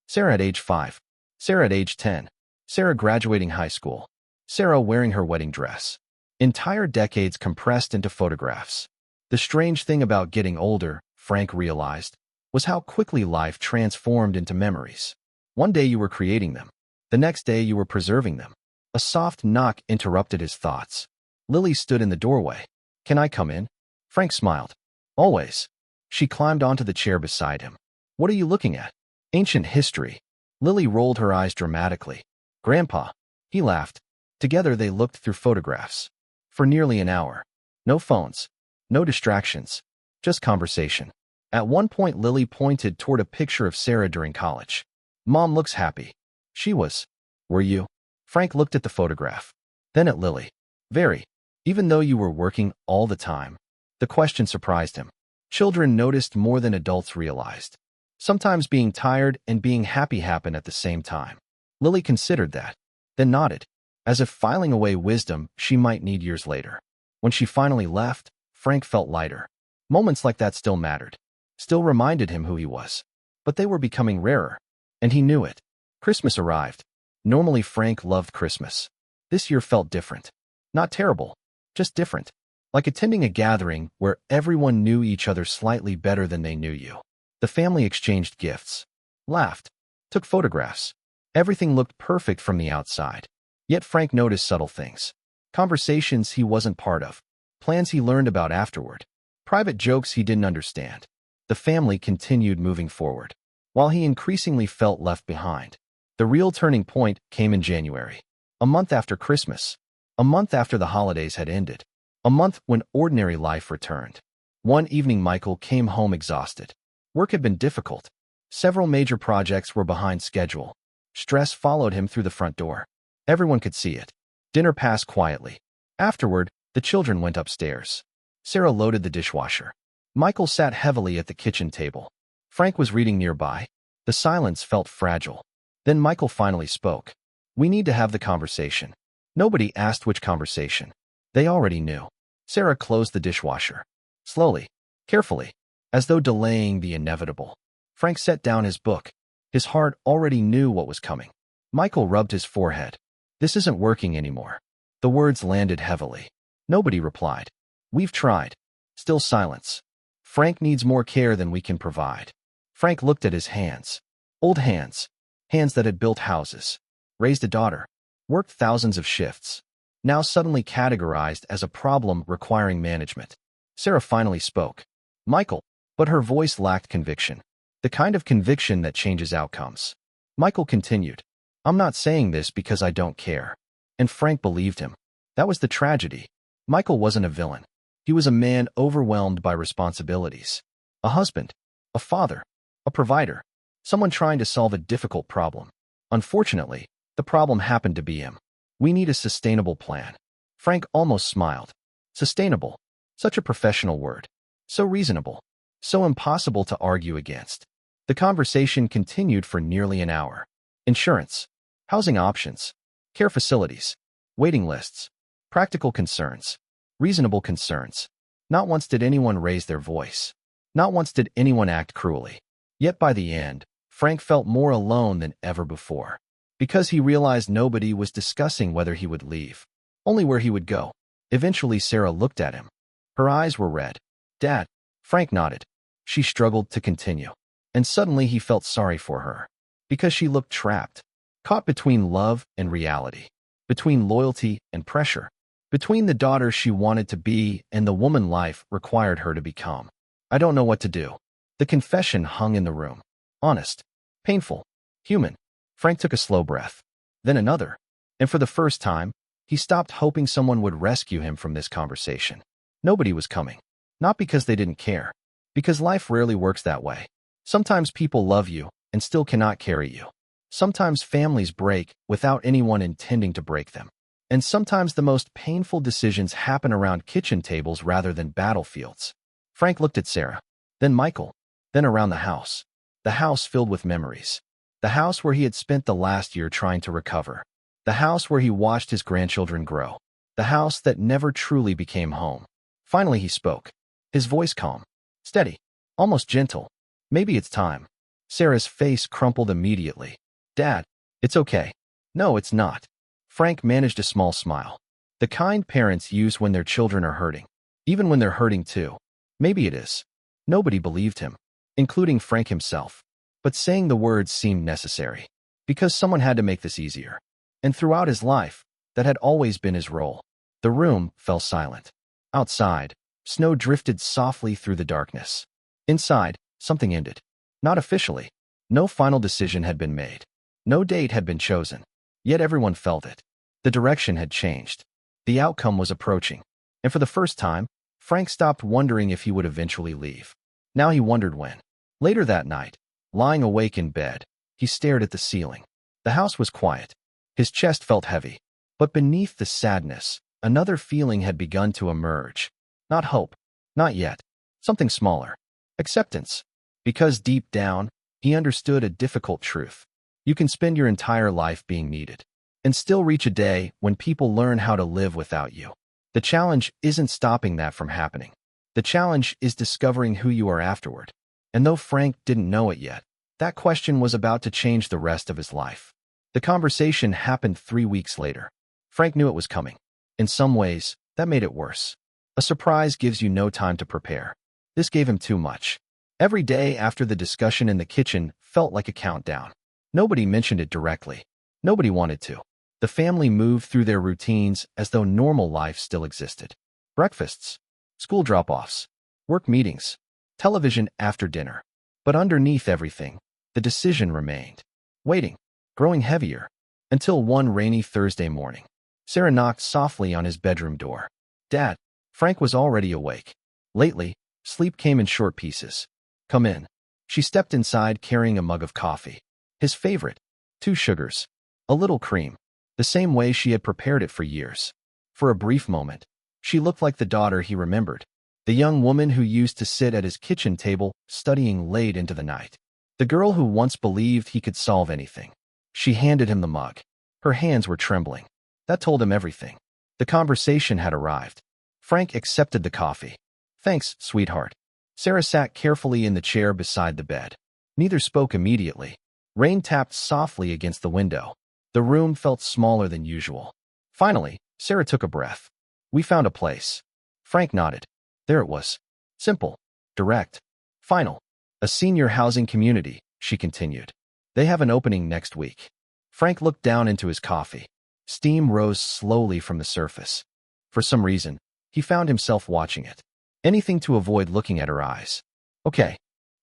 Speaker 1: Sarah at age 5. Sarah at age 10. Sarah graduating high school. Sarah wearing her wedding dress. Entire decades compressed into photographs. The strange thing about getting older, Frank realized, was how quickly life transformed into memories. One day you were creating them. The next day you were preserving them. A soft knock interrupted his thoughts. Lily stood in the doorway. "Can I come in?" Frank smiled. "Always." She climbed onto the chair beside him. "What are you looking at?" "Ancient history." Lily rolled her eyes dramatically. "Grandpa." He laughed. Together they looked through photographs. For nearly an hour. No phones. No distractions. Just conversation. At one point Lily pointed toward a picture of Sarah during college. "Mom looks happy." She was. "Were you?" Frank looked at the photograph. Then at Lily. "Very. Even though you were working all the time." The question surprised him. Children noticed more than adults realized. Sometimes being tired and being happy happen at the same time. Lily considered that, then nodded, as if filing away wisdom she might need years later. When she finally left, Frank felt lighter. Moments like that still mattered, still reminded him who he was. But they were becoming rarer, and he knew it. Christmas arrived. Normally Frank loved Christmas. This year felt different. Not terrible, just different. Like attending a gathering where everyone knew each other slightly better than they knew you. The family exchanged gifts, laughed, took photographs. Everything looked perfect from the outside. Yet Frank noticed subtle things. Conversations he wasn't part of. Plans he learned about afterward. Private jokes he didn't understand. The family continued moving forward, while he increasingly felt left behind. The real turning point came in January. A month after Christmas. A month after the holidays had ended. A month when ordinary life returned. One evening Michael came home exhausted. Work had been difficult. Several major projects were behind schedule. Stress followed him through the front door. Everyone could see it. Dinner passed quietly. Afterward, the children went upstairs. Sarah loaded the dishwasher. Michael sat heavily at the kitchen table. Frank was reading nearby. The silence felt fragile. Then Michael finally spoke. "We need to have the conversation." Nobody asked which conversation. They already knew. Sarah closed the dishwasher. Slowly, carefully, as though delaying the inevitable. Frank set down his book. His heart already knew what was coming. Michael rubbed his forehead. "This isn't working anymore." The words landed heavily. Nobody replied. "We've tried." Still silence. "Frank needs more care than we can provide." Frank looked at his hands. Old hands. Hands that had built houses, raised a daughter, worked thousands of shifts, now suddenly categorized as a problem requiring management. Sarah finally spoke. "Michael," but her voice lacked conviction. The kind of conviction that changes outcomes. Michael continued. "I'm not saying this because I don't care." And Frank believed him. That was the tragedy. Michael wasn't a villain. He was a man overwhelmed by responsibilities. A husband, a father, a provider, someone trying to solve a difficult problem. Unfortunately, the problem happened to be him. We need a sustainable plan. Frank almost smiled. Sustainable. Such a professional word. So reasonable. So impossible to argue against. The conversation continued for nearly an hour. Insurance. Housing options. Care facilities. Waiting lists. Practical concerns. Reasonable concerns. Not once did anyone raise their voice. Not once did anyone act cruelly. Yet by the end, Frank felt more alone than ever before. Because he realized nobody was discussing whether he would leave. Only where he would go. Eventually Sarah looked at him. Her eyes were red. "Dad." Frank nodded. She struggled to continue. And suddenly he felt sorry for her. Because she looked trapped. Caught between love and reality. Between loyalty and pressure. Between the daughter she wanted to be and the woman life required her to become. "I don't know what to do." The confession hung in the room. Honest. Painful. Human. Frank took a slow breath. Then another. And for the first time, he stopped hoping someone would rescue him from this conversation. Nobody was coming. Not because they didn't care. Because life rarely works that way. Sometimes people love you and still cannot carry you. Sometimes families break without anyone intending to break them. And sometimes the most painful decisions happen around kitchen tables rather than battlefields. Frank looked at Sarah, then Michael, then around the house. The house filled with memories. The house where he had spent the last year trying to recover. The house where he watched his grandchildren grow. The house that never truly became home. Finally he spoke. His voice calm, steady, almost gentle. "Maybe it's time." Sarah's face crumpled immediately. "Dad, it's okay." "No, it's not." Frank managed a small smile. The kind parents use when their children are hurting. Even when they're hurting too. Maybe it is. Nobody believed him, including Frank himself. But saying the words seemed necessary. Because someone had to make this easier. And throughout his life, that had always been his role. The room fell silent. Outside, snow drifted softly through the darkness. Inside, something ended. Not officially. No final decision had been made. No date had been chosen. Yet everyone felt it. The direction had changed. The outcome was approaching. And for the first time, Frank stopped wondering if he would eventually leave. Now he wondered when. Later that night, lying awake in bed, he stared at the ceiling. The house was quiet. His chest felt heavy. But beneath the sadness, another feeling had begun to emerge. Not hope. Not yet. Something smaller. Acceptance. Because deep down, he understood a difficult truth. You can spend your entire life being needed, and still reach a day when people learn how to live without you. The challenge isn't stopping that from happening. The challenge is discovering who you are afterward. And though Frank didn't know it yet, that question was about to change the rest of his life. The conversation happened 3 weeks later. Frank knew it was coming. In some ways, that made it worse. A surprise gives you no time to prepare. This gave him too much. Every day after the discussion in the kitchen felt like a countdown. Nobody mentioned it directly. Nobody wanted to. The family moved through their routines as though normal life still existed. Breakfasts, school drop-offs, work meetings, television after dinner. But underneath everything, the decision remained. Waiting, growing heavier, until one rainy Thursday morning. Sarah knocked softly on his bedroom door. "Dad." Frank was already awake. Lately, sleep came in short pieces. "Come in." She stepped inside carrying a mug of coffee. His favorite. 2 sugars. A little cream. The same way she had prepared it for years. For a brief moment, she looked like the daughter he remembered. The young woman who used to sit at his kitchen table, studying late into the night. The girl who once believed he could solve anything. She handed him the mug. Her hands were trembling. That told him everything. The conversation had arrived. Frank accepted the coffee. "Thanks, sweetheart." Sarah sat carefully in the chair beside the bed. Neither spoke immediately. Rain tapped softly against the window. The room felt smaller than usual. Finally, Sarah took a breath. "We found a place." Frank nodded. There it was. Simple. Direct. Final. "A senior housing community," she continued. "They have an opening next week." Frank looked down into his coffee. Steam rose slowly from the surface. For some reason, he found himself watching it. Anything to avoid looking at her eyes. "Okay."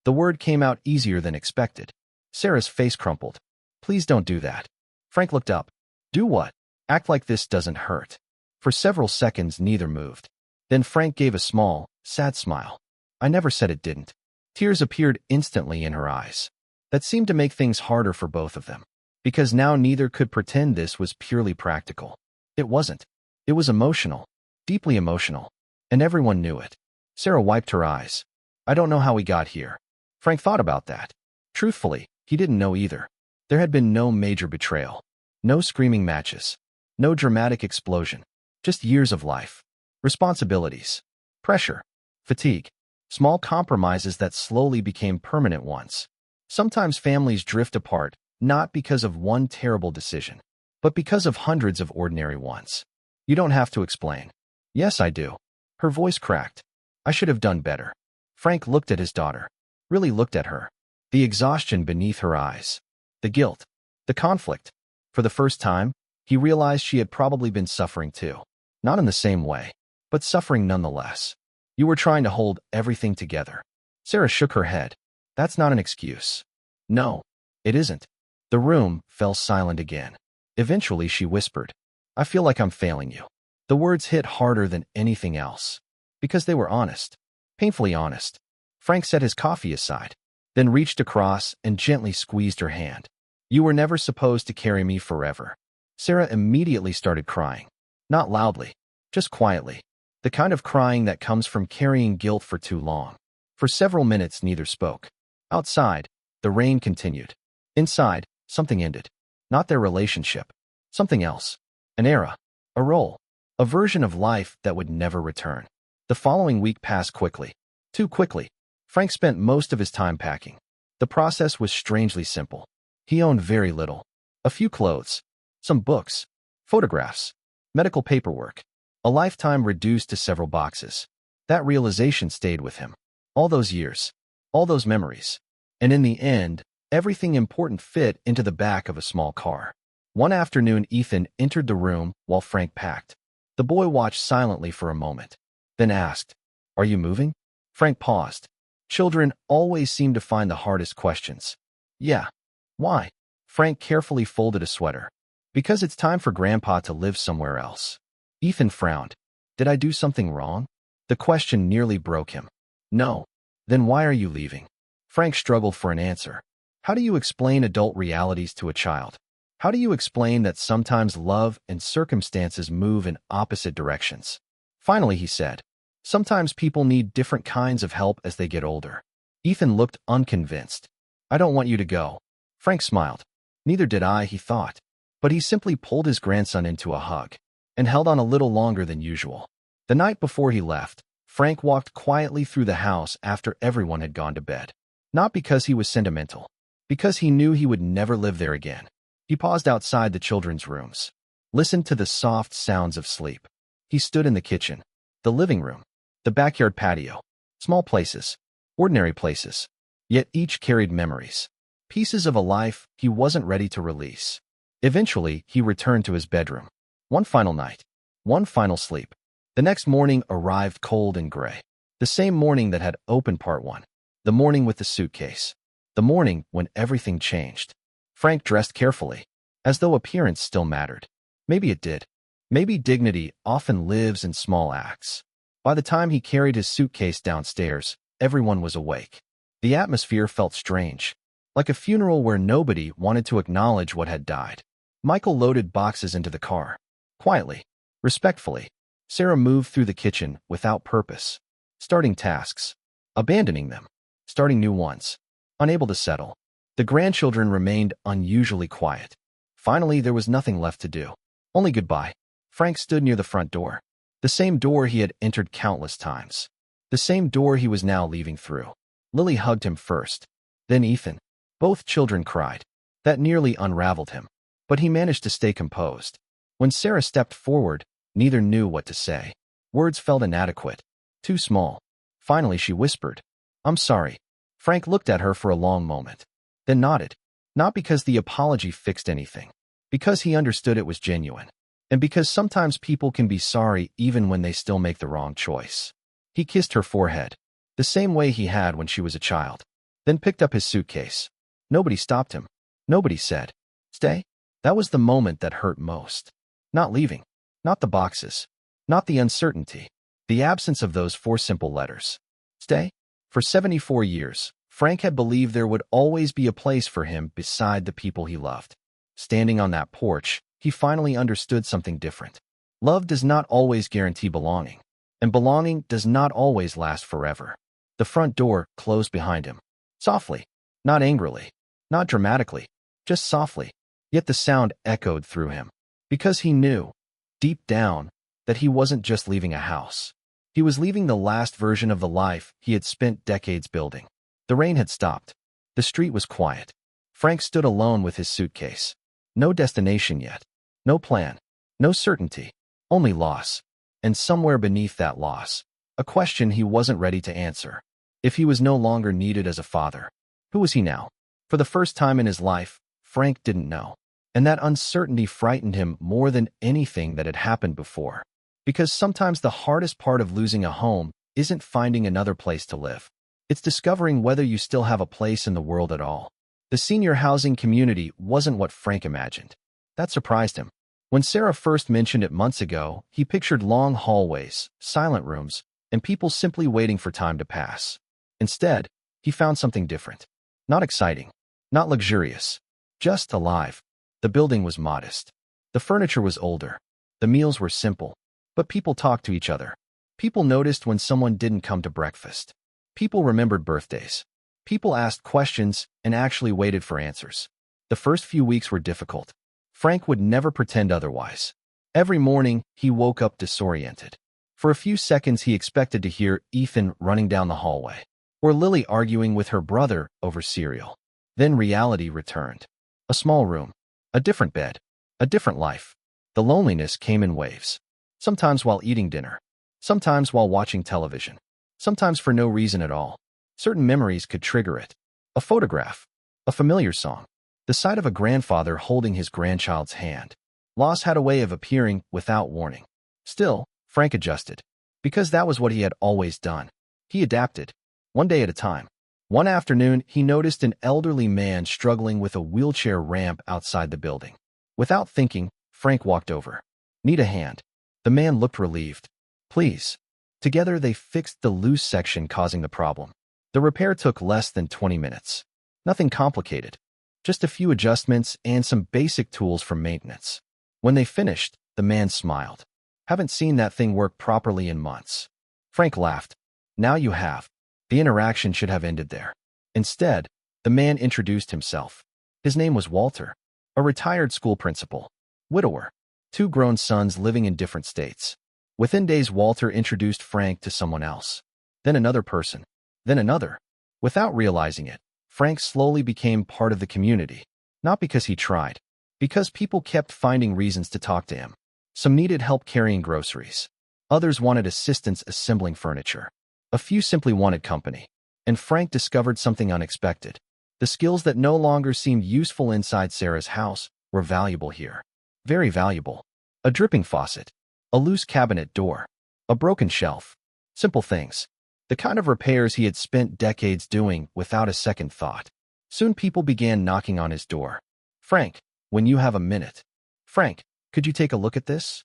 Speaker 1: The word came out easier than expected. Sarah's face crumpled. "Please don't do that." Frank looked up. "Do what?" "Act like this doesn't hurt." For several seconds, neither moved. Then Frank gave a small, sad smile. "I never said it didn't." Tears appeared instantly in her eyes. That seemed to make things harder for both of them. Because now neither could pretend this was purely practical. It wasn't. It was emotional. Deeply emotional. And everyone knew it. Sarah wiped her eyes. I don't know how we got here. Frank thought about that. Truthfully, he didn't know either. There had been no major betrayal. No screaming matches. No dramatic explosion. Just years of life. Responsibilities. Pressure. Fatigue. Small compromises that slowly became permanent ones. Sometimes families drift apart, not because of one terrible decision, but because of hundreds of ordinary ones. You don't have to explain. Yes, I do. Her voice cracked. I should have done better. Frank looked at his daughter. Really looked at her. The exhaustion beneath her eyes. The guilt. The conflict. For the first time, he realized she had probably been suffering too. Not in the same way, but suffering nonetheless. You were trying to hold everything together. Sarah shook her head. That's not an excuse. No, it isn't. The room fell silent again. Eventually she whispered, I feel like I'm failing you. The words hit harder than anything else. Because they were honest. Painfully honest. Frank set his coffee aside, then reached across and gently squeezed her hand. You were never supposed to carry me forever. Sarah immediately started crying. Not loudly, just quietly. The kind of crying that comes from carrying guilt for too long. For several minutes neither spoke. Outside, the rain continued. Inside, something ended. Not their relationship. Something else. An era. A role. A version of life that would never return. The following week passed quickly. Too quickly. Frank spent most of his time packing. The process was strangely simple. He owned very little. A few clothes. Some books. Photographs. Medical paperwork. A lifetime reduced to several boxes. That realization stayed with him. All those years. All those memories. And in the end, everything important fit into the back of a small car. One afternoon, Ethan entered the room while Frank packed. The boy watched silently for a moment, then asked, Are you moving? Frank paused. Children always seem to find the hardest questions. Yeah. Why? Frank carefully folded a sweater. Because it's time for Grandpa to live somewhere else. Ethan frowned. Did I do something wrong? The question nearly broke him. No. Then why are you leaving? Frank struggled for an answer. How do you explain adult realities to a child? How do you explain that sometimes love and circumstances move in opposite directions? Finally, he said, sometimes people need different kinds of help as they get older. Ethan looked unconvinced. I don't want you to go. Frank smiled. Neither did I, he thought. But he simply pulled his grandson into a hug and held on a little longer than usual. The night before he left, Frank walked quietly through the house after everyone had gone to bed. Not because he was sentimental, because he knew he would never live there again. He paused outside the children's rooms, listened to the soft sounds of sleep. He stood in the kitchen, the living room, the backyard patio. Small places, ordinary places, yet each carried memories, pieces of a life he wasn't ready to release. Eventually, he returned to his bedroom. One final night, one final sleep. The next morning arrived cold and gray. The same morning that had opened part one. The morning with the suitcase. The morning when everything changed. Frank dressed carefully, as though appearance still mattered. Maybe it did. Maybe dignity often lives in small acts. By the time he carried his suitcase downstairs, everyone was awake. The atmosphere felt strange, like a funeral where nobody wanted to acknowledge what had died. Michael loaded boxes into the car. Quietly, respectfully, Sarah moved through the kitchen without purpose, starting tasks, abandoning them, starting new ones, unable to settle. The grandchildren remained unusually quiet. Finally, there was nothing left to do. Only goodbye. Frank stood near the front door. The same door he had entered countless times. The same door he was now leaving through. Lily hugged him first. Then Ethan. Both children cried. That nearly unraveled him. But he managed to stay composed. When Sarah stepped forward, neither knew what to say. Words felt inadequate. Too small. Finally, she whispered, I'm sorry. Frank looked at her for a long moment, then nodded. Not because the apology fixed anything. Because he understood it was genuine. And because sometimes people can be sorry even when they still make the wrong choice. He kissed her forehead, the same way he had when she was a child. Then picked up his suitcase. Nobody stopped him. Nobody said, Stay. That was the moment that hurt most. Not leaving. Not the boxes. Not the uncertainty. The absence of those 4 simple letters. Stay? For 74 years, Frank had believed there would always be a place for him beside the people he loved. Standing on that porch, he finally understood something different. Love does not always guarantee belonging, and belonging does not always last forever. The front door closed behind him. Softly, not angrily, not dramatically, just softly. Yet the sound echoed through him. Because he knew, deep down, that he wasn't just leaving a house. He was leaving the last version of the life he had spent decades building. The rain had stopped. The street was quiet. Frank stood alone with his suitcase. No destination yet. No plan. No certainty. Only loss. And somewhere beneath that loss, a question he wasn't ready to answer. If he was no longer needed as a father, who was he now? For the first time in his life, Frank didn't know. And that uncertainty frightened him more than anything that had happened before. Because sometimes the hardest part of losing a home isn't finding another place to live. It's discovering whether you still have a place in the world at all. The senior housing community wasn't what Frank imagined. That surprised him. When Sarah first mentioned it months ago, he pictured long hallways, silent rooms, and people simply waiting for time to pass. Instead, he found something different. Not exciting, not luxurious, just alive. The building was modest. The furniture was older. The meals were simple. But people talked to each other. People noticed when someone didn't come to breakfast. People remembered birthdays. People asked questions and actually waited for answers. The first few weeks were difficult. Frank would never pretend otherwise. Every morning, he woke up disoriented. For a few seconds, he expected to hear Ethan running down the hallway, or Lily arguing with her brother over cereal. Then reality returned. A small room, a different bed, a different life. The loneliness came in waves. Sometimes while eating dinner, sometimes while watching television, sometimes for no reason at all. Certain memories could trigger it. A photograph, a familiar song, the sight of a grandfather holding his grandchild's hand. Loss had a way of appearing without warning. Still, Frank adjusted, because that was what he had always done. He adapted, one day at a time. One afternoon, he noticed an elderly man struggling with a wheelchair ramp outside the building. Without thinking, Frank walked over. "Need a hand?" The man looked relieved. "Please." Together, they fixed the loose section causing the problem. The repair took less than 20 minutes. Nothing complicated. Just a few adjustments and some basic tools for maintenance. When they finished, the man smiled. "Haven't seen that thing work properly in months." Frank laughed. "Now you have." The interaction should have ended there. Instead, the man introduced himself. His name was Walter, a retired school principal, widower, 2 grown sons living in different states. Within days, Walter introduced Frank to someone else, then another person, then another. Without realizing it, Frank slowly became part of the community, not because he tried, because people kept finding reasons to talk to him. Some needed help carrying groceries. Others wanted assistance assembling furniture. A few simply wanted company. And Frank discovered something unexpected. The skills that no longer seemed useful inside Sarah's house were valuable here. Very valuable. A dripping faucet, a loose cabinet door, a broken shelf. Simple things. The kind of repairs he had spent decades doing without a second thought. Soon people began knocking on his door. "Frank, when you have a minute." "Frank, could you take a look at this?"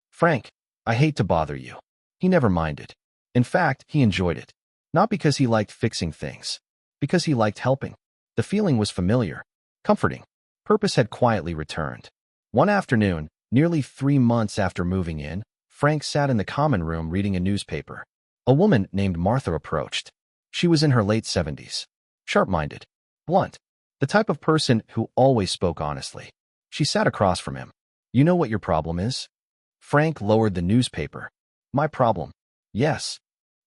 Speaker 1: "Frank, I hate to bother you." He never minded. In fact, he enjoyed it. Not because he liked fixing things. Because he liked helping. The feeling was familiar. Comforting. Purpose had quietly returned. One afternoon, nearly 3 months after moving in, Frank sat in the common room reading a newspaper. A woman named Martha approached. She was in her late 70s. Sharp-minded. Blunt. The type of person who always spoke honestly. She sat across from him. "You know what your problem is?" Frank lowered the newspaper. "My problem?" "Yes."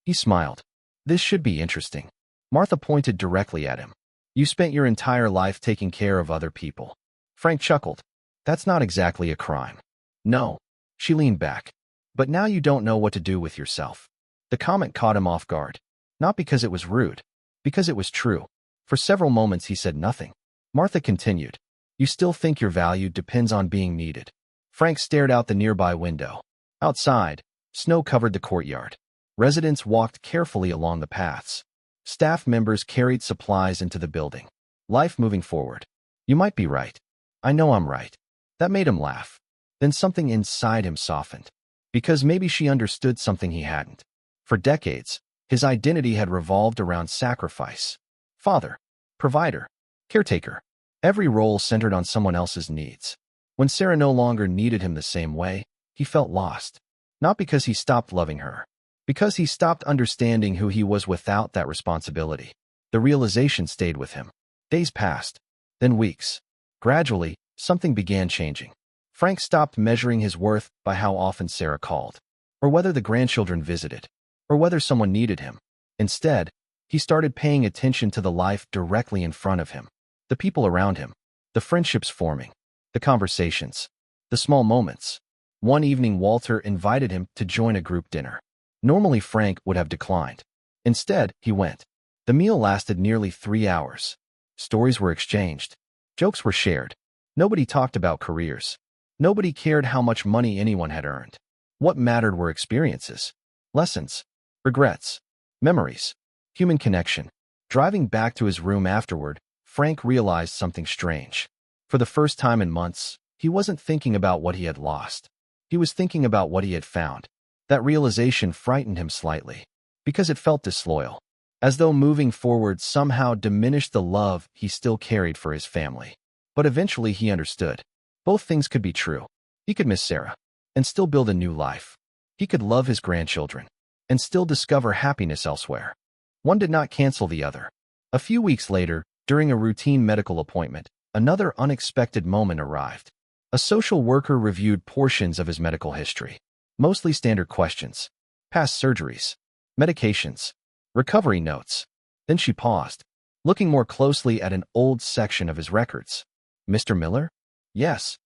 Speaker 1: He smiled. "This should be interesting." Martha pointed directly at him. "You spent your entire life taking care of other people." Frank chuckled. "That's not exactly a crime." "No." She leaned back. "But now you don't know what to do with yourself." The comment caught him off guard. Not because it was rude, because it was true. For several moments he said nothing. Martha continued. "You still think your value depends on being needed." Frank stared out the nearby window. Outside, snow covered the courtyard. Residents walked carefully along the paths. Staff members carried supplies into the building. Life moving forward. "You might be right. I know I'm right." That made him laugh. Then something inside him softened. Because maybe she understood something he hadn't. For decades, his identity had revolved around sacrifice. Father, provider, caretaker. Every role centered on someone else's needs. When Sarah no longer needed him the same way, he felt lost. Not because he stopped loving her, because he stopped understanding who he was without that responsibility. The realization stayed with him. Days passed, then weeks. Gradually, something began changing. Frank stopped measuring his worth by how often Sarah called, or whether the grandchildren visited, or whether someone needed him. Instead, he started paying attention to the life directly in front of him, the people around him, the friendships forming, the conversations, the small moments. One evening, Walter invited him to join a group dinner. Normally, Frank would have declined. Instead, he went. The meal lasted nearly 3 hours. Stories were exchanged. Jokes were shared. Nobody talked about careers. Nobody cared how much money anyone had earned. What mattered were experiences, lessons, regrets, memories, human connection. Driving back to his room afterward, Frank realized something strange. For the first time in months, he wasn't thinking about what he had lost. He was thinking about what he had found. That realization frightened him slightly, because it felt disloyal, as though moving forward somehow diminished the love he still carried for his family. But eventually he understood. Both things could be true. He could miss Sarah and still build a new life. He could love his grandchildren and still discover happiness elsewhere. One did not cancel the other. A few weeks later, during a routine medical appointment, another unexpected moment arrived. A social worker reviewed portions of his medical history, mostly standard questions, past surgeries, medications, recovery notes. Then she paused, looking more closely at an old section of his records. "Mr. Miller?" "Yes."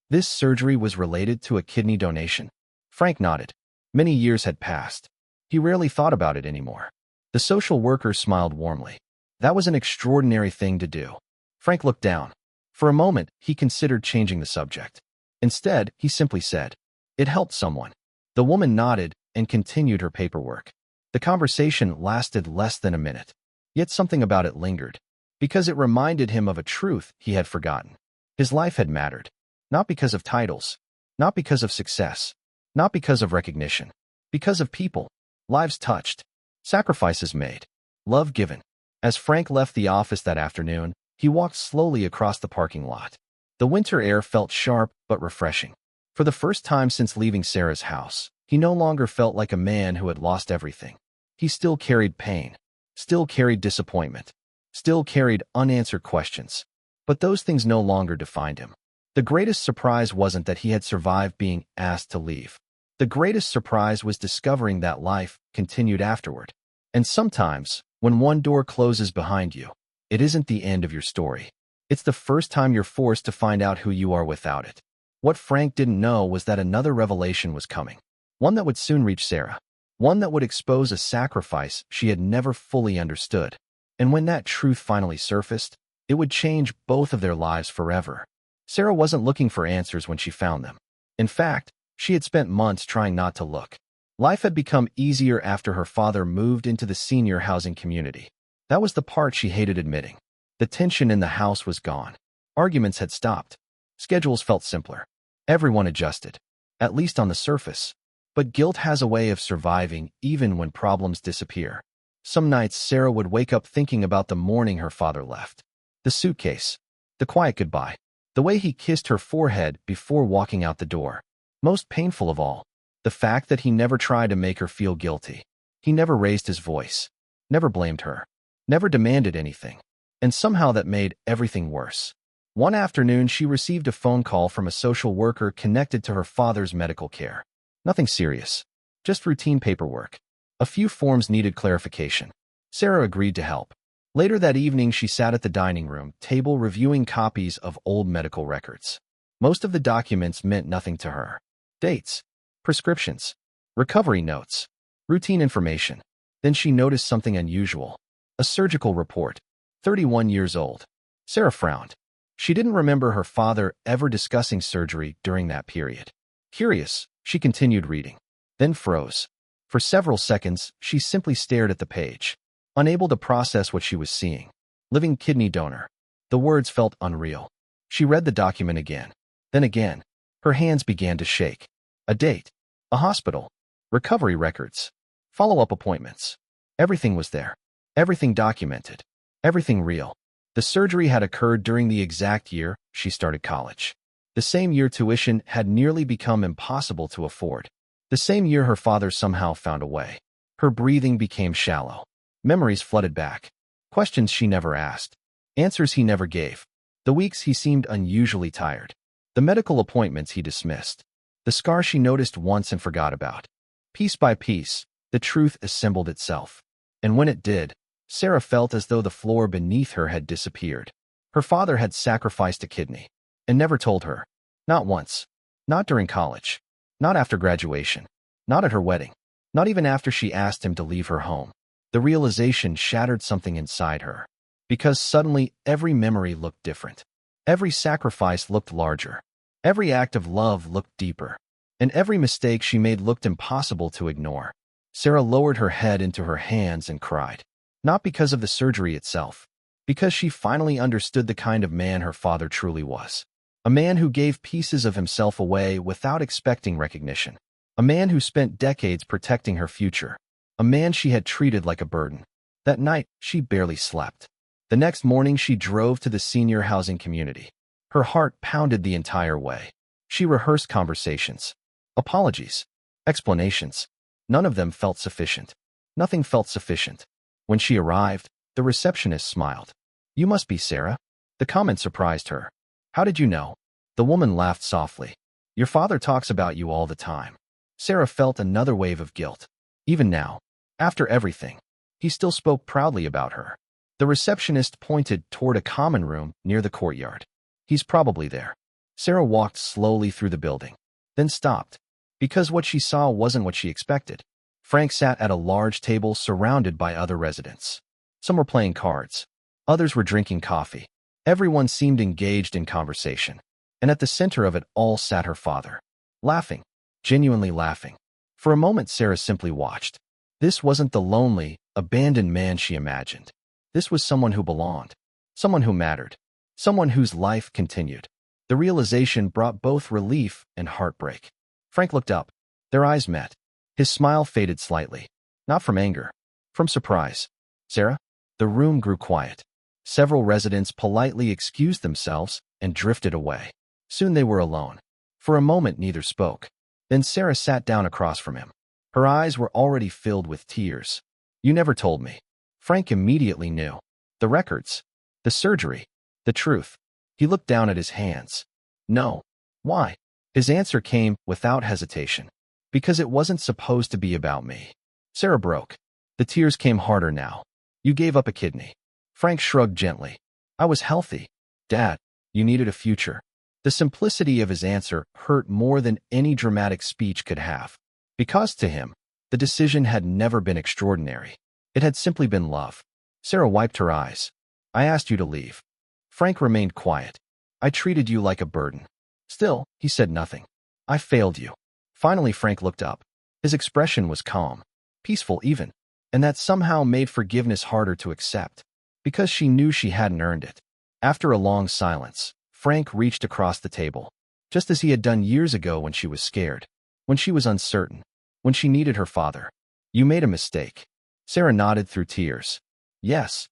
Speaker 1: "This surgery was related to a kidney donation?" Frank nodded. Many years had passed. He rarely thought about it anymore. The social worker smiled warmly. That was an extraordinary thing to do. Frank looked down. For a moment, he considered changing the subject. Instead, he simply said, "It helped someone." The woman nodded and continued her paperwork. The conversation lasted less than a minute. Yet something about it lingered, because it reminded him of a truth he had forgotten. His life had mattered, not because of titles, not because of success, not because of recognition, because of people, lives touched, sacrifices made, love given. As Frank left the office that afternoon, he walked slowly across the parking lot. The winter air felt sharp but refreshing. For the first time since leaving Sarah's house, he no longer felt like a man who had lost everything. He still carried pain, still carried disappointment, still carried unanswered questions. But those things no longer defined him. The greatest surprise wasn't that he had survived being asked to leave. The greatest surprise was discovering that life continued afterward. And sometimes, when one door closes behind you, it isn't the end of your story. It's the first time you're forced to find out who you are without it. What Frank didn't know was that another revelation was coming. One that would soon reach Sarah. One that would expose a sacrifice she had never fully understood. And when that truth finally surfaced, it would change both of their lives forever. Sarah wasn't looking for answers when she found them. In fact, she had spent months trying not to look. Life had become easier after her father moved into the senior housing community. That was the part she hated admitting. The tension in the house was gone. Arguments had stopped. Schedules felt simpler. Everyone adjusted, at least on the surface. But guilt has a way of surviving even when problems disappear. Some nights Sarah would wake up thinking about the morning her father left. The suitcase, the quiet goodbye, the way he kissed her forehead before walking out the door. Most painful of all, the fact that he never tried to make her feel guilty. He never raised his voice, never blamed her, never demanded anything. And somehow that made everything worse. One afternoon, she received a phone call from a social worker connected to her father's medical care. Nothing serious, just routine paperwork. A few forms needed clarification. Sarah agreed to help. Later that evening, she sat at the dining room table reviewing copies of old medical records. Most of the documents meant nothing to her. Dates, prescriptions, recovery notes, routine information. Then she noticed something unusual. A surgical report, 31 years old. Sarah frowned. She didn't remember her father ever discussing surgery during that period. Curious, she continued reading, then froze. For several seconds, she simply stared at the page, unable to process what she was seeing. Living kidney donor. The words felt unreal. She read the document again, then again. Her hands began to shake. A date, a hospital, recovery records, follow-up appointments. Everything was there. Everything documented. Everything real. The surgery had occurred during the exact year she started college. The same year tuition had nearly become impossible to afford. The same year her father somehow found a way. Her breathing became shallow. Memories flooded back. Questions she never asked. Answers he never gave. The weeks he seemed unusually tired. The medical appointments he dismissed. The scar she noticed once and forgot about. Piece by piece, the truth assembled itself. And when it did, Sarah felt as though the floor beneath her had disappeared. Her father had sacrificed a kidney. And never told her. Not once. Not during college. Not after graduation. Not at her wedding. Not even after she asked him to leave her home. The realization shattered something inside her. Because suddenly every memory looked different. Every sacrifice looked larger. Every act of love looked deeper. And every mistake she made looked impossible to ignore. Sarah lowered her head into her hands and cried. Not because of the surgery itself. Because she finally understood the kind of man her father truly was. A man who gave pieces of himself away without expecting recognition. A man who spent decades protecting her future. A man she had treated like a burden. That night, she barely slept. The next morning, she drove to the senior housing community. Her heart pounded the entire way. She rehearsed conversations. Apologies. Explanations. None of them felt sufficient. Nothing felt sufficient. When she arrived, the receptionist smiled. "You must be Sarah." The comment surprised her. "How did you know?" The woman laughed softly. "Your father talks about you all the time." Sarah felt another wave of guilt. Even now, after everything, he still spoke proudly about her. The receptionist pointed toward a common room near the courtyard. "He's probably there." Sarah walked slowly through the building, then stopped, because what she saw wasn't what she expected. Frank sat at a large table surrounded by other residents. Some were playing cards. Others were drinking coffee. Everyone seemed engaged in conversation. And at the center of it all sat her father. Laughing. Genuinely laughing. For a moment, Sarah simply watched. This wasn't the lonely, abandoned man she imagined. This was someone who belonged. Someone who mattered. Someone whose life continued. The realization brought both relief and heartbreak. Frank looked up. Their eyes met. His smile faded slightly. Not from anger. From surprise. "Sarah?" The room grew quiet. Several residents politely excused themselves and drifted away. Soon they were alone. For a moment, neither spoke. Then Sarah sat down across from him. Her eyes were already filled with tears. "You never told me." Frank immediately knew. The records. The surgery. The truth. He looked down at his hands. "No." "Why?" His answer came without hesitation. "Because it wasn't supposed to be about me." Sarah broke. The tears came harder now. "You gave up a kidney." Frank shrugged gently. "I was healthy." "Dad, you needed a future." The simplicity of his answer hurt more than any dramatic speech could have. Because to him, the decision had never been extraordinary. It had simply been love. Sarah wiped her eyes. "I asked you to leave." Frank remained quiet. "I treated you like a burden." Still, he said nothing. "I failed you." Finally, Frank looked up. His expression was calm, peaceful even, and that somehow made forgiveness harder to accept, because she knew she hadn't earned it. After a long silence, Frank reached across the table, just as he had done years ago when she was scared, when she was uncertain, when she needed her father. "You made a mistake." Sarah nodded through tears. "Yes.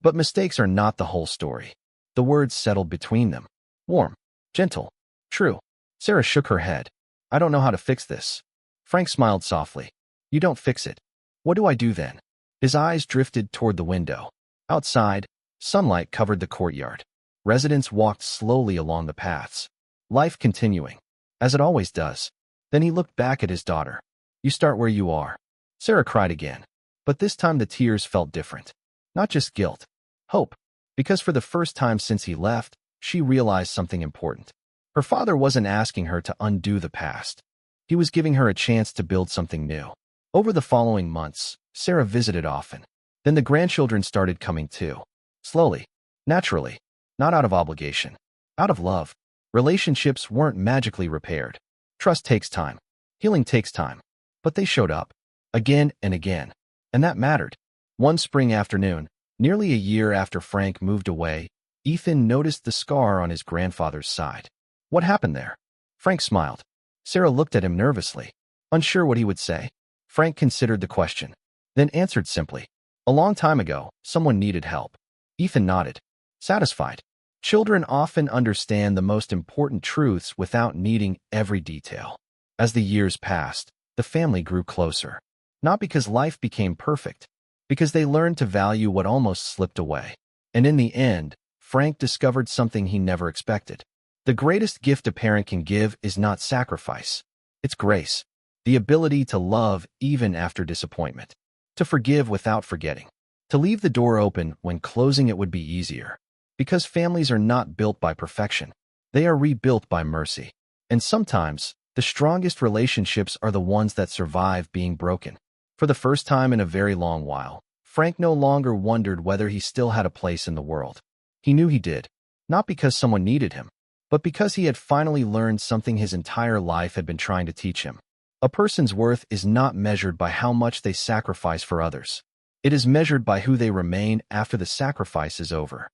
Speaker 1: But mistakes are not the whole story." The words settled between them. Warm. Gentle. True. Sarah shook her head. "I don't know how to fix this." Frank smiled softly. "You don't fix it. What do I do then?" His eyes drifted toward the window. Outside, sunlight covered the courtyard. Residents walked slowly along the paths. Life continuing, as it always does. Then he looked back at his daughter. "You start where you are." Sarah cried again. But this time the tears felt different. Not just guilt. Hope. Because for the first time since he left, she realized something important. Her father wasn't asking her to undo the past. He was giving her a chance to build something new. Over the following months, Sarah visited often. Then the grandchildren started coming too. Slowly. Naturally. Not out of obligation. Out of love. Relationships weren't magically repaired. Trust takes time. Healing takes time. But they showed up. Again and again. And that mattered. One spring afternoon, nearly a year after Frank moved away, Ethan noticed the scar on his grandfather's side. "What happened there?" Frank smiled. Sarah looked at him nervously, unsure what he would say. Frank considered the question, then answered simply. "A long time ago, someone needed help." Ethan nodded. Satisfied. Children often understand the most important truths without needing every detail. As the years passed, the family grew closer. Not because life became perfect, because they learned to value what almost slipped away. And in the end, Frank discovered something he never expected. The greatest gift a parent can give is not sacrifice. It's grace. The ability to love even after disappointment. To forgive without forgetting. To leave the door open when closing it would be easier. Because families are not built by perfection. They are rebuilt by mercy. And sometimes, the strongest relationships are the ones that survive being broken. For the first time in a very long while, Frank no longer wondered whether he still had a place in the world. He knew he did, not because someone needed him, but because he had finally learned something his entire life had been trying to teach him. A person's worth is not measured by how much they sacrifice for others. It is measured by who they remain after the sacrifice is over.